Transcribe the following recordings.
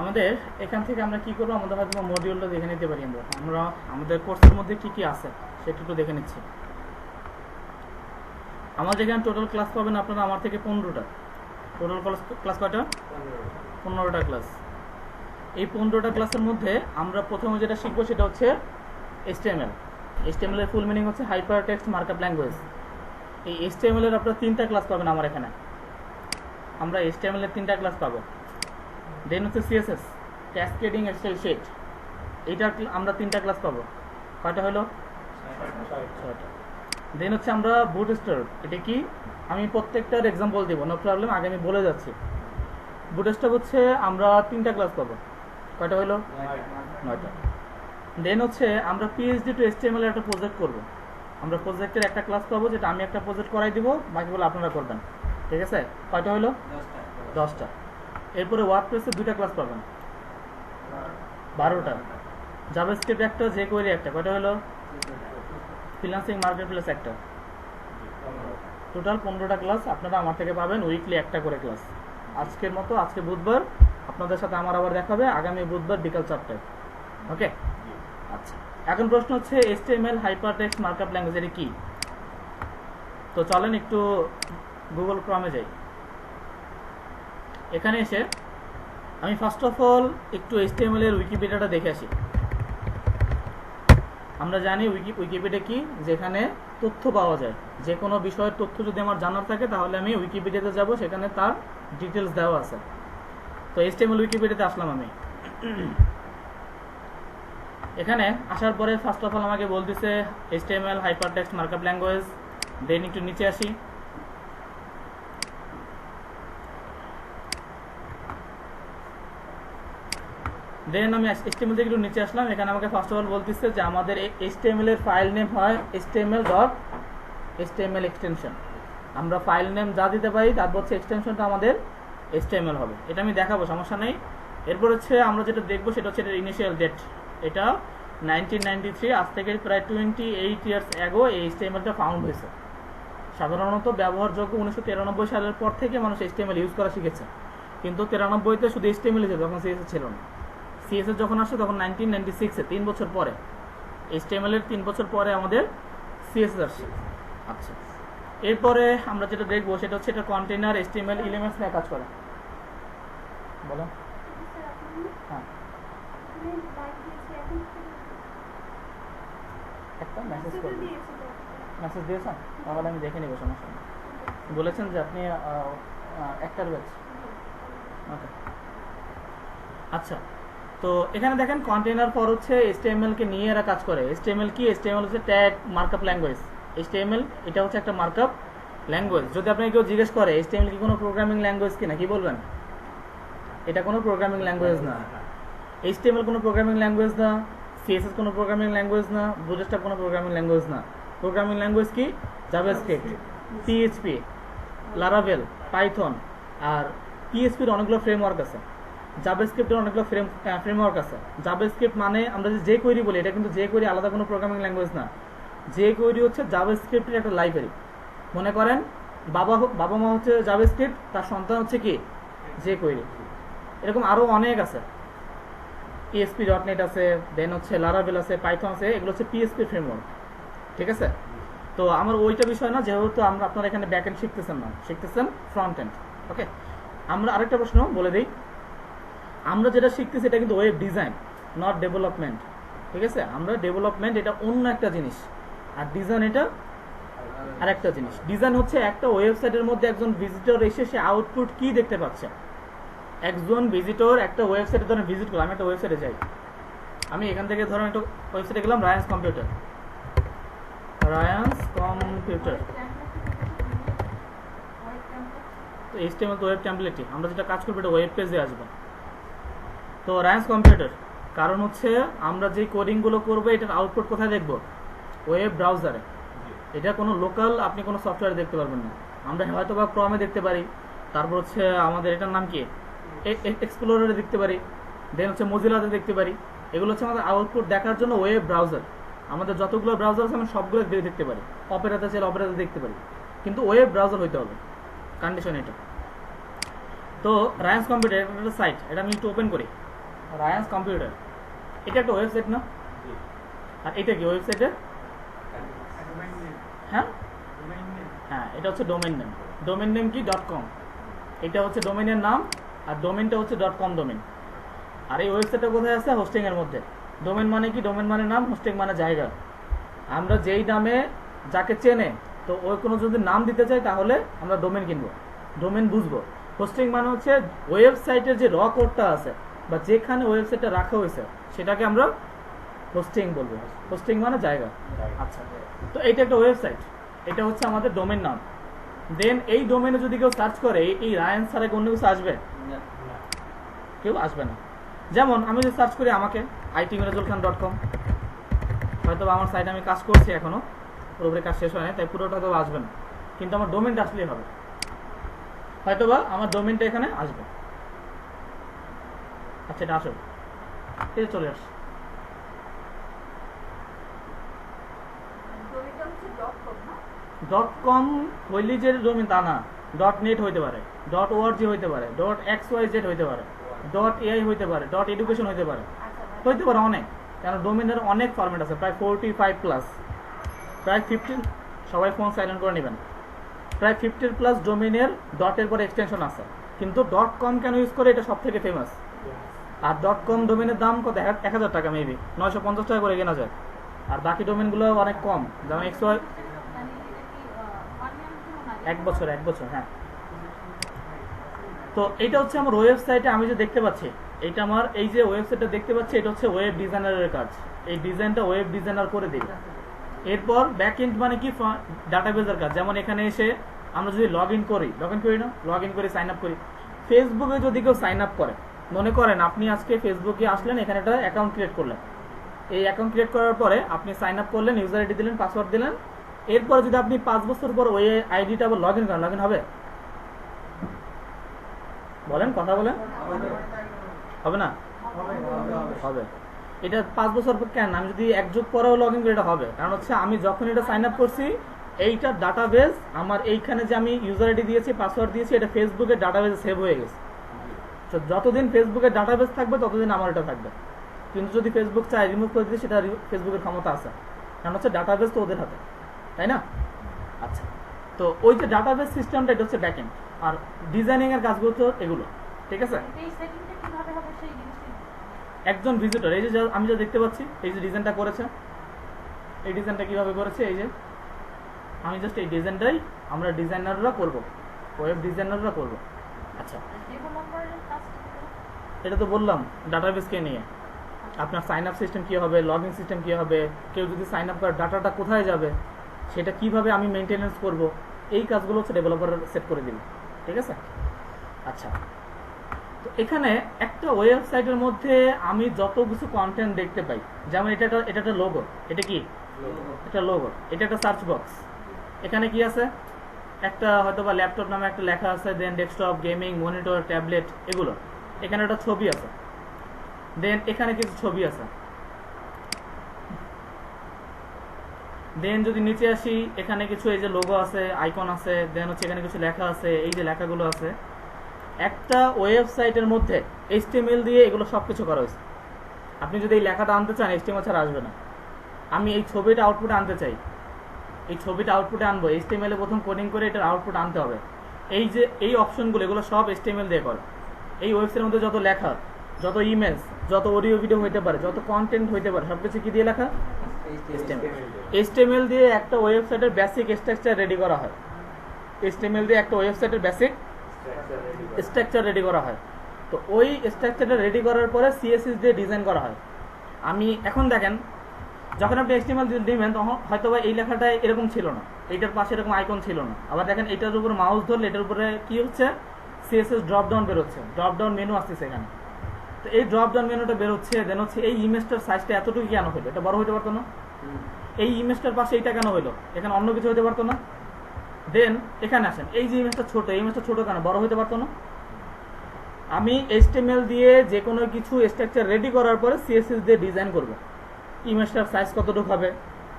আমাদের এখান থেকে আমরা কি করবো, আমাদের হয়তো মডিউলটা দেখে নিতে পারি। আমরা আমাদের কোর্সের মধ্যে কি কি আছে সেটা একটু দেখে নিচ্ছি। আমাদের এখানে টোটাল ক্লাস পাবেন আপনারা আমার থেকে 15টা। টোটাল ক্লাস কয়টা? 15টা ক্লাস। এই 15টা ক্লাসের মধ্যে আমরা প্রথমে যেটা শিখবো সেটা হচ্ছে HTML। HTML এর ফুল মিনিং হচ্ছে হাইপার টেক্সট মার্কআপ ল্যাঙ্গুয়েজ। এই HTML এর আপনারা 3টা ক্লাস পাবেন আমার এখানে। আমরা HTML এর 3টা ক্লাস পাবো। দেন হচ্ছে CSS, ক্যাসকেডিং স্টাইল শিট, এইটার আমরা 3টা ক্লাস পাবো। কয়টা হলো? 6টা। দেন হচ্ছে আমরা বুটস্ট্র্যাপ, এটা কি আমি প্রত্যেকটার এক্সাম্পল দেবো, নো প্রবলেম, আগে আমি বলে যাচ্ছি। বুটস্ট্র্যাপ হচ্ছে আমরা 3টা ক্লাস পাবো। কয়টা হলো? 9টা। দেন হচ্ছে আমরা PHP টু HTML এর একটা প্রজেক্ট করব। আমরা প্রজেক্টের একটা ক্লাস পাবো, যেটা আমি একটা প্রজেক্ট করাই দিব, বাকিগুলো আপনারা করবেন। ঠিক আছে? কয়টা হলো? 10টা। এরপরে ওয়ার্ডপ্রেসে 2টা ক্লাস পাবেন, 12টা। জাভাস্ক্রিপ্ট একটা, jQuery একটা, কয়টা হলো? ফ্রিল্যান্সিং মার্কেটপ্লেস একটা। টোটাল 15টা ক্লাস আপনারা আমার থেকে পাবেন, উইকলি একটা করে ক্লাস। আজকের মতো, আজকে বুধবার, আপনাদের সাথে আমার আবার দেখা হবে আগামী বুধবার বিকাল 4টায়। ওকে? আচ্ছা, এখন প্রশ্ন হচ্ছে HTML হাইপারটেক্সট মার্কআপ ল্যাঙ্গুয়েজ এর কি? তো চলেন একটু গুগল ক্রমে যাই। এখানে এসে আমি ফার্স্ট অফ অল একটু HTML এর উইকিপিডিয়াটা দেখে আসি। আমরা জানি উইকিপিডিয়া কি, যেখানে তথ্য পাওয়া যায়। যে কোনো বিষয়ের তথ্য যদি আমার জানার থাকে তাহলে আমি উইকিপিডিয়াতে যাব, সেখানে তার ডিটেলস দেওয়া আছে। তো HTML উইকিপিডিয়াতে আসলাম আমি। এখানে আসার পরে ফার্স্ট অফ অল আমাকে বলতেছে HTML হাইপারটেক্সট মার্কআপ ল্যাঙ্গুয়েজ। দেন একটু নিচে আসি। দেন আমি HTML থেকে একটু নিচে আসলাম। এখানে আমাকে ফার্স্ট অফ অল বলতেছে যে আমাদের HTML এর ফাইল নেম হয় HTML এক্সটেনশন। আমরা ফাইল নেম যা দিতে পারি তারপর হচ্ছে এক্সটেনশনটা আমাদের HTML হবে। এটা আমি দেখাবো, সমস্যা নেই। এরপর হচ্ছে আমরা যেটা দেখবো সেটা হচ্ছে এটার ইনিশিয়াল ডেট। এটা 1993, আজ থেকে প্রায় 28 ইয়ার্স অ্যাগো এই HTMLটা ফাউন্ড হয়েছে। সাধারণত ব্যবহারযোগ্য 1993 সালের পর থেকে মানুষ HTML ইউজ করা শিখেছে, কিন্তু 93-তে শুধু HTML ছিল, তখন CSS ছিল না। CSS যখন আসে তখন 1996-এ, 3 বছর পরে, HTML এর 3 বছর পরে আমাদের CSS আসছে। আচ্ছা, এরপরে আমরা যেটা দেখবো সেটা হচ্ছে এটা কন্টেইনার HTML এলিমেন্টস নিয়ে কাজ করে। বলো। হ্যাঁ, একটা মেসেজ দিয়েছেন, তাহলে আমি দেখে নিব, সমস্যা নেই। বলেছেন যে আপনি একটার ব্যাচ। ওকে, আচ্ছা। তো এখানে দেখেন কন্টেইনার ফর হচ্ছে HTML কে নিয়ে এরা কাজ করে। HTML কি? HTML হচ্ছে ট্যাগ মার্কআপ ল্যাঙ্গুয়েজ। HTML এটা হচ্ছে একটা মার্কআপ ল্যাঙ্গুয়েজ। যদি আপনাকে কেউ জিজ্ঞেস করে HTML কি কোনো প্রোগ্রামিং ল্যাঙ্গুয়েজ কিনা, কি বলবেন? এটা কোনো প্রোগ্রামিং ল্যাঙ্গুয়েজ না। HTML কোনো প্রোগ্রামিং ল্যাঙ্গুয়েজ না, CSS কোনো প্রোগ্রামিং ল্যাঙ্গুয়েজ না, বুটস্ট্র্যাপ কোনো প্রোগ্রামিং ল্যাঙ্গুয়েজ না। প্রোগ্রামিং ল্যাঙ্গুয়েজ কি? JavaScript, PHP, Laravel, Python. আর PHP এর অনেকগুলো ফ্রেমওয়ার্ক আছে, জাভাস্ক্রিপ্টের অনেকগুলো ফ্রেমওয়ার্ক আছে। জাভাস্ক্রিপ্ট মানে আমরা যে jQuery বলি, এটা কিন্তু jQuery আলাদা কোনো প্রোগ্রামিং ল্যাঙ্গুয়েজ না। jQuery হচ্ছে জাভাস্ক্রিপ্টের একটা লাইব্রেরি। মনে করেন বাবা মা হচ্ছে জাভাস্ক্রিপ্ট, তার সন্তান হচ্ছে কি? jQuery। এরকম আরো অনেক আছে, ASP.NET আছে, দেন হচ্ছে লারাভেল আছে, পাইথন আছে, এগুলো হচ্ছে PHP ফ্রেমওয়ার্ক। ঠিক আছে? তো আমার ওইটা বিষয় না, যেহেতু আপনারা এখানে ব্যাক এন্ড শিখতেছেন না, শিখতেছেন ফ্রন্ট এন্ড। ওকে, আমরা আরেকটা প্রশ্ন বলে দিই। আমরা যেটা শিখতেছি এটা কিন্তু ওয়েব ডিজাইন, নট ডেভেলপমেন্ট। ঠিক আছে? আমরা ডেভেলপমেন্ট এটা অন্য একটা জিনিস, আর ডিজাইন এটা আর একটা জিনিস। ডিজাইন হচ্ছে একটা ওয়েবসাইটের মধ্যে একজন ভিজিটর এসে সে আউটপুট কি দেখতে পাচ্ছে। একজন ভিজিটর একটা ওয়েবসাইটে ধরেন ভিজিট করলাম, আমি একটা ওয়েবসাইটে যাই, আমি এখান থেকে ধরেন একটা ওয়েবসাইটে গেলাম, রায়ান্স কম্পিউটার। তো HTML তো ওয়েব টেমপ্লেটই, আমরা যেটা কাজ করবো এটা ওয়েব পেজে আসবে। তো রায়ান্স কম্পিউটার, কারণ হচ্ছে আমরা যে কোডিংগুলো করবো এটার আউটপুট কোথায় দেখবো? ওয়েব ব্রাউজারে। এটা কোনো লোকাল আপনি কোনো সফটওয়্যারে দেখতে পারবেন না। আমরা হয়তো বা ক্রমে দেখতে পারি, তারপর হচ্ছে আমাদের এটার নাম কি, এক্সপ্লোরারে দেখতে পারি, দেন হচ্ছে মোজিলাতে দেখতে পারি। এগুলো হচ্ছে আমাদের আউটপুট দেখার জন্য ওয়েব ব্রাউজার। আমাদের যতগুলো ব্রাউজার আছে আমি সবগুলো দেখতে পারি, অপেরাতে চাইলে অপেরাতে দেখতে পারি, কিন্তু ওয়েব ব্রাউজার হইতে হবে, কন্ডিশন এটা। তো রায়ান্স কম্পিউটার একটা সাইট, এটা আমি একটু ওপেন করি। রায়ান্স কম্পিউটার, এটা একটা ওয়েবসাইট না? আর এটা কি ওয়েবসাইটের? হ্যাঁ হ্যাঁ, এটা হচ্ছে ডোমেন নেম। ডোমেন নেম কি? .com। এটা হচ্ছে ডোমেনের নাম, আর ডোমেনটা হচ্ছে .com ডোমেন। আর এই ওয়েবসাইটটা কোথায় আছে? হোস্টিং এর মধ্যে। ডোমেন মানে কি? ডোমেন মানে নাম, হোস্টিং মানে জায়গা। আমরা যেই নামে যাকে চেনে, তো ওই কোনো যদি নাম দিতে চাই তাহলে আমরা ডোমেন কিনবো, ডোমেন বুঝবো। হোস্টিং মানে হচ্ছে ওয়েবসাইটের যে র কোডটা আছে বা যেখানে ওয়েবসাইটটা রাখা হয়েছে সেটাকে আমরা হোস্টিং বলবো। হোস্টিং মানে জায়গা। আচ্ছা, তো এইটা একটা ওয়েবসাইট, এটা হচ্ছে আমাদের ডোমেন নাম। দেন এই ডোমেনে যদি কেউ সার্চ করে এই রায়ান ছাড়া অন্য কিছু আসবে? কেউ আসবে না। যেমন আমি যদি সার্চ করি আমাকে itmirajulkhan.com, হয়তো আমার সাইটে আমি কাজ করছি এখনো, পুরোপুরি কাজ শেষ হয় না, তাই পুরোটা তো আসবে না, কিন্তু আমার ডোমেনটা আসলেই হবে। হয়তোবা আমার ডোমেনটা এখানে আসবে। আচ্ছা, এটা আসবে, এটা চলে আসে। .com হইলি যে ডোমেন তা না, .net হইতে পারে, .org হইতে পারে, .xyz হইতে পারে, .ai হইতে পারে, .education হইতে পারে, হইতে পারে অনেক। কারণ ডোমেনের অনেক ফরম্যাট আছে, প্রায় 45 প্লাস, প্রায় 50। সবাই ফোন সাইলেন্ট করে নেবেন। প্রায় 50 প্লাস ডোমেনের ডটের পরে এক্সটেনশন আছে, কিন্তু .com কেন ইউজ করে? এটা সব থেকে ফেমাস। আর .com ডোমেনের দাম কত? 1000 টাকা, মেবি 950 টাকা করে কেনা যায়। আর বাকি ডোমেনগুলো অনেক কম, যেমন এক বছর, হ্যাঁ। তো এটা হচ্ছে আমার ওয়েবসাইটে আমি যে দেখতে পাচ্ছি, এটা আমার এই যে ওয়েবসাইটটা দেখতে পাচ্ছি, এটা হচ্ছে ওয়েব ডিজাইনারের কাজ। এই ডিজাইনটা ওয়েব ডিজাইনার করে দিই। এরপর ব্যাকএন্ড মানে কি? ডাটাবেজের কাজ। যেমন এখানে এসে আমরা যদি লগ ইন করি না, লগ ইন করে সাইন আপ করি। ফেসবুকে যদি কেউ সাইন আপ করে, মনে করেন আপনি আজকে ফেসবুকে আসলেন, এখানে একটা অ্যাকাউন্ট ক্রিয়েট করলেন। এই অ্যাকাউন্ট ক্রিয়েট করার পরে আপনি সাইন আপ করলেন, ইউজার আইডি দিলেন, পাসওয়ার্ড দিলেন। এরপর যদি আপনি 5 বছর পর ওই আইডিটা আবার লগ ইন করেন, লগ ইন হবে? বলেন, কথা বলেন, হবে না? হবে। এটা 5 বছর পর কেন? আমি যদি 1 যুগ পরেও লগ ইন করি, এটা হবে। কারণ হচ্ছে আমি যখন এটা সাইন আপ করছি, এইটার ডাটাবেস আমার এইখানে যে আমি ইউজার আইডি দিয়েছি, পাসওয়ার্ড দিয়েছি, এটা ফেসবুকের ডাটাবেসে সেভ হয়ে গেছে। তো যতদিন ফেসবুকের ডাটাবেস থাকবে ততদিন আমার এটা থাকবে। কিন্তু যদি ফেসবুক চায় রিমুভ করে দিতে, সেটা ফেসবুকের ক্ষমতা আছে, কারণ হচ্ছে ডাটাবেস তো ওদের হাতে, তাই না? আচ্ছা, তো ওই যে ডাটাবেস সিস্টেমটা, এটা হচ্ছে ব্যাকএন্ড। আর ডিজাইনিং এর কাজগুলো তো এগুলো, ঠিক আছে? একজন ভিজিটর, এই যে আমি যা দেখতে পাচ্ছি, এই যে ডিজাইনটা করেছে, এই ডিজাইনটা কিভাবে করেছে, এই যে আমি জাস্ট এই ডিজাইনটাই আমরা ডিজাইনাররা করব, ওয়েব ডিজাইনাররা করব। আচ্ছা, এটা তো বললাম ডাটাবেসকে নিয়ে। আপনার সাইন আপ সিস্টেম কী হবে, লগ ইন সিস্টেম কী হবে, কেউ যদি সাইন আপ করে ডাটাটা কোথায় যাবে, সেটা কিভাবে আমি মেনটেনেন্স করব, এই কাজগুলো হচ্ছে ডেভেলপার সেট করে দিবে, ঠিক আছে? আচ্ছা, তো এখানে একটা ওয়েবসাইটের মধ্যে আমি যত কিছু কন্টেন্ট দেখতে পাই, যেমন এটা একটা লোগো, এটা কি? এটা লোগো। এটা একটা সার্চ বক্স। এখানে কি আছে? একটা হয়তো বা ল্যাপটপ নামে একটা লেখা আছে, দেন ডেস্কটপ, গেমিং, মনিটর, ট্যাবলেট, এগুলো। এখানে একটা ছবি আছে, দেন এখানে কিছু ছবি আছে। দেন যদি নিচে আসি, এখানে কিছু এই যে লোগো আছে, আইকন আছে, দেন হচ্ছে এখানে কিছু লেখা আছে, এই যে লেখাগুলো আছে। একটা ওয়েবসাইটের মধ্যে HTML দিয়ে এগুলো সবকিছু করা হয়েছে। আপনি যদি এই লেখাটা আনতে চান, HTML ছাড়া আসবে না। আমি এই ছবিটা আউটপুটে আনতে চাই, এই ছবিটা আউটপুটে আনবো, HTML এ প্রথম কোডিং করে এটার আউটপুট আনতে হবে। এই যে এই অপশনগুলো, এগুলো সব HTML দিয়ে করে। এই ওয়েবসাইটের মধ্যে যত লেখা, যত ইমেজ, যত অডিও ভিডিও হইতে পারে, যত কন্টেন্ট হইতে পারে, সবকিছু কি দিয়ে লেখা? HTML দিয়ে একটা ওয়েবসাইটের বেসিক স্ট্রাকচার রেডি করা হয়। HTML দিয়ে একটা ওয়েবসাইটের বেসিক স্ট্রাকচার রেডি করা হয়। তো ওই স্ট্রাকচারটা রেডি করার পরে CSS দিয়ে ডিজাইন করা হয়। আমি এখন দেখেন, যখন আপনি HTML দিবেন, তখন হয়তো বা এই লেখাটা এরকম ছিল না, এইটার পাশে এরকম আইকন ছিল না। আবার দেখেন, এটার উপর মাউস ধরলে এটার উপরে কি হচ্ছে? CSS ড্রপ ডাউন বেরোচ্ছে, ড্রপ ডাউন মেনু আসতেছে এখানে। তো এই ড্রপ ডাউন মেনুটা বেরোচ্ছে, দেন হচ্ছে এই ইমেজটার সাইজটা এতটুকু কেন হলো? এটা বড় হইতে পারতো না? এই ইমেজটার পাশে এইটা কেন হইলো? এখানে অন্য কিছু হইতে পারতো না? দেন এখানে আসেন, এই যে ইমেজটা ছোট, এই ইমেজটা ছোট কেন? বড় হইতে পারতো না? আমি HTML দিয়ে যে কোনো কিছু স্ট্রাকচার রেডি করার পরে CSS দিয়ে ডিজাইন করব। ইমেজটার সাইজ কতটুকু হবে,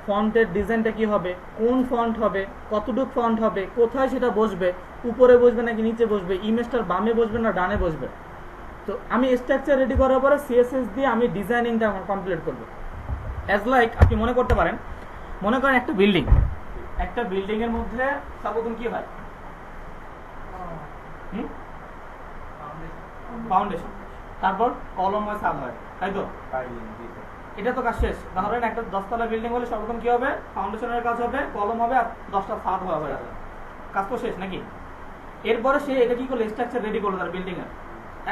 ফন্টের ডিজাইনটা কি হবে, কোন ফন্ট হবে, কতটুকু ফন্ট হবে, কোথায় সেটা বসবে, উপরে বসবে নাকি নিচে বসবে, ইমেজটার বামে বসবে না ডানে বসবে, তো আমি স্ট্রাকচার রেডি করার পরে সিএসএস দিয়ে আমি ডিজাইনিংটা কমপ্লিট করব। অ্যাজ লাইক আপনি মনে করতে পারেন, মনে করেন একটা বিল্ডিং এর মধ্যে সর্বপ্রথম কি হয়? ফাউন্ডেশন, তারপর কলম হয়, ছাদ হয়, তাই তো? এটা তো কাজ শেষ। ধরেন একটা 10 তলা বিল্ডিং হলে সর্বপ্রথম কি হবে? ফাউন্ডেশনের কাজ হবে, কলম হবে, আর 10টা ছাদ হবে, কাজ তো শেষ নাকি? এরপরে সে এটা কি করলো? স্ট্রাকচার রেডি করলো তার বিল্ডিং এর।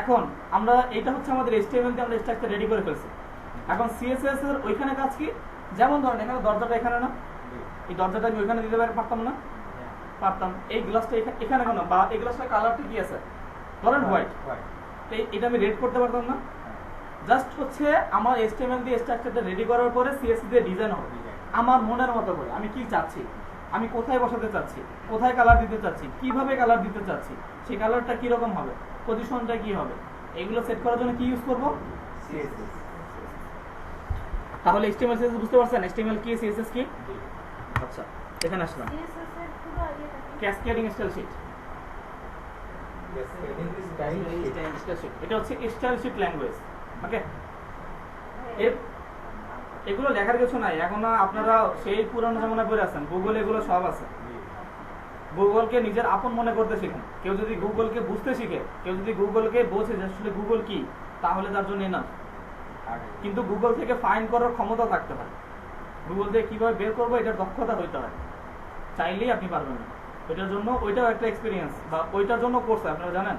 এখন আমরা এটা হচ্ছে আমাদের HTML দিয়ে আমরা স্ট্রাকচার রেডি করে ফেলছি। এখন CSS এর ওইখানে কাজ কি? যেমন ধরেন এখানে দরজাটা এখানে না, এই দরজাটা আমি ওইখানে দিতে পারতাম না? পারতাম। এই গ্লাসটা এখানে কেন? বা এই গ্লাসটার কালারটা কি আছে? ধরেন হোয়াইট, এটা আমি রেড করতে পারতাম না? জাস্ট হচ্ছে আমার HTML দিয়ে স্ট্রাকচারটা রেডি করার পরে CSS দিয়ে ডিজাইন হবে আমার মনের মতো করে। আমি কি চাচ্ছি, আমি কোথায় বসাতে চাচ্ছি, কোথায় কালার দিতে চাচ্ছি, কিভাবে কালার দিতে চাচ্ছি, সেই কালারটা কিরকম হবে, পজিশনটা কি হবে, এগুলো সেট করার জন্য কি ইউজ করব? CSS। তাহলে HTML CSS বুঝতে পারছেন? HTML কি, CSS কি? আচ্ছা, এখানে আসলাম। ক্যাসকেডিং স্টাইল শিট, এটা হচ্ছে স্টাইল শিট ল্যাঙ্গুয়েজ। ওকে, এগুলো লেখার কিছু নাই। এখন আপনারা সেই পুরানো জামানায় পড়ে আছেন, গুগল এগুলো সব আছে। গুগলকে নিজের আপন মনে করতে শিখেন। কেউ যদি গুগলকে বুঝতে শিখে, কেউ যদি গুগলকে বোঝে যে আসলে গুগল কি, তাহলে তার জন্য না। কিন্তু গুগল থেকে ফাইন্ড করার ক্ষমতা থাকতে হয়। গুগল থেকে কিভাবে বের করবো এটার দক্ষতা হইতে হয়। চাইলেই আপনি পারবেন না। ওইটার জন্য ওইটাও একটা এক্সপিরিয়েন্স, বা ওইটার জন্য কোর্স আপনারা জানেন,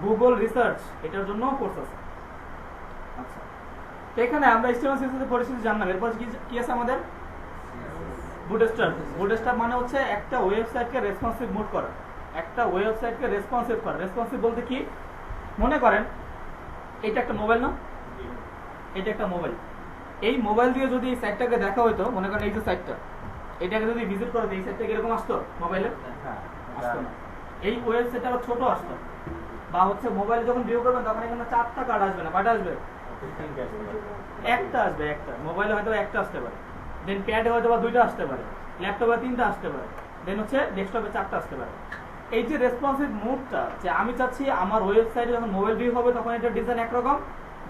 গুগল রিসার্চ, এটার জন্য কোর্স আছে। আচ্ছা, তো এখানে আমরা HTML CSS এর পরিস্থিতি জানলাম। এরপর কি আছে আমাদের? বুটস্ট্র্যাপ। বুটস্ট্র্যাপ মানে হচ্ছে একটা ওয়েবসাইটকে রেসপন্সিভ মোড করা, একটা ওয়েবসাইটকে রেসপন্সিভ করা। রেসপন্সিভ বলতে কি? মনে করেন এটা একটা মোবাইল না, এটা একটা মোবাইল। এই মোবাইল দিয়ে যদি এই সাইটটাকে দেখা হইতো, মনে করেন এই যে সাইটটা, এটাকে যদি ভিজিট করতে, এই সাইটটা কিরকম আসতো? মোবাইলে আসতো না। এই ওয়েবসাইটটা আরো ছোট আসতো। বা হচ্ছে মোবাইলে যখন ভিউ করবেন তখন এখানে 4টা কার্ড আসবে না, কয়টা আসবে? একটা আসবে, একটা। মোবাইলে হয়তো একটা আসতে পারে, দেন প্যাডে হয়তো বা 2টা আসতে পারে, ল্যাপটপে 3টা আসতে পারে, দেন হচ্ছে ডেস্কটপে 4টা আসতে পারে। এই যে রেসপন্সিভ মুডটা, যে আমি চাচ্ছি আমার ওয়েবসাইটে যখন মোবাইল ভিউ হবে তখন এটার ডিজাইন একরকম,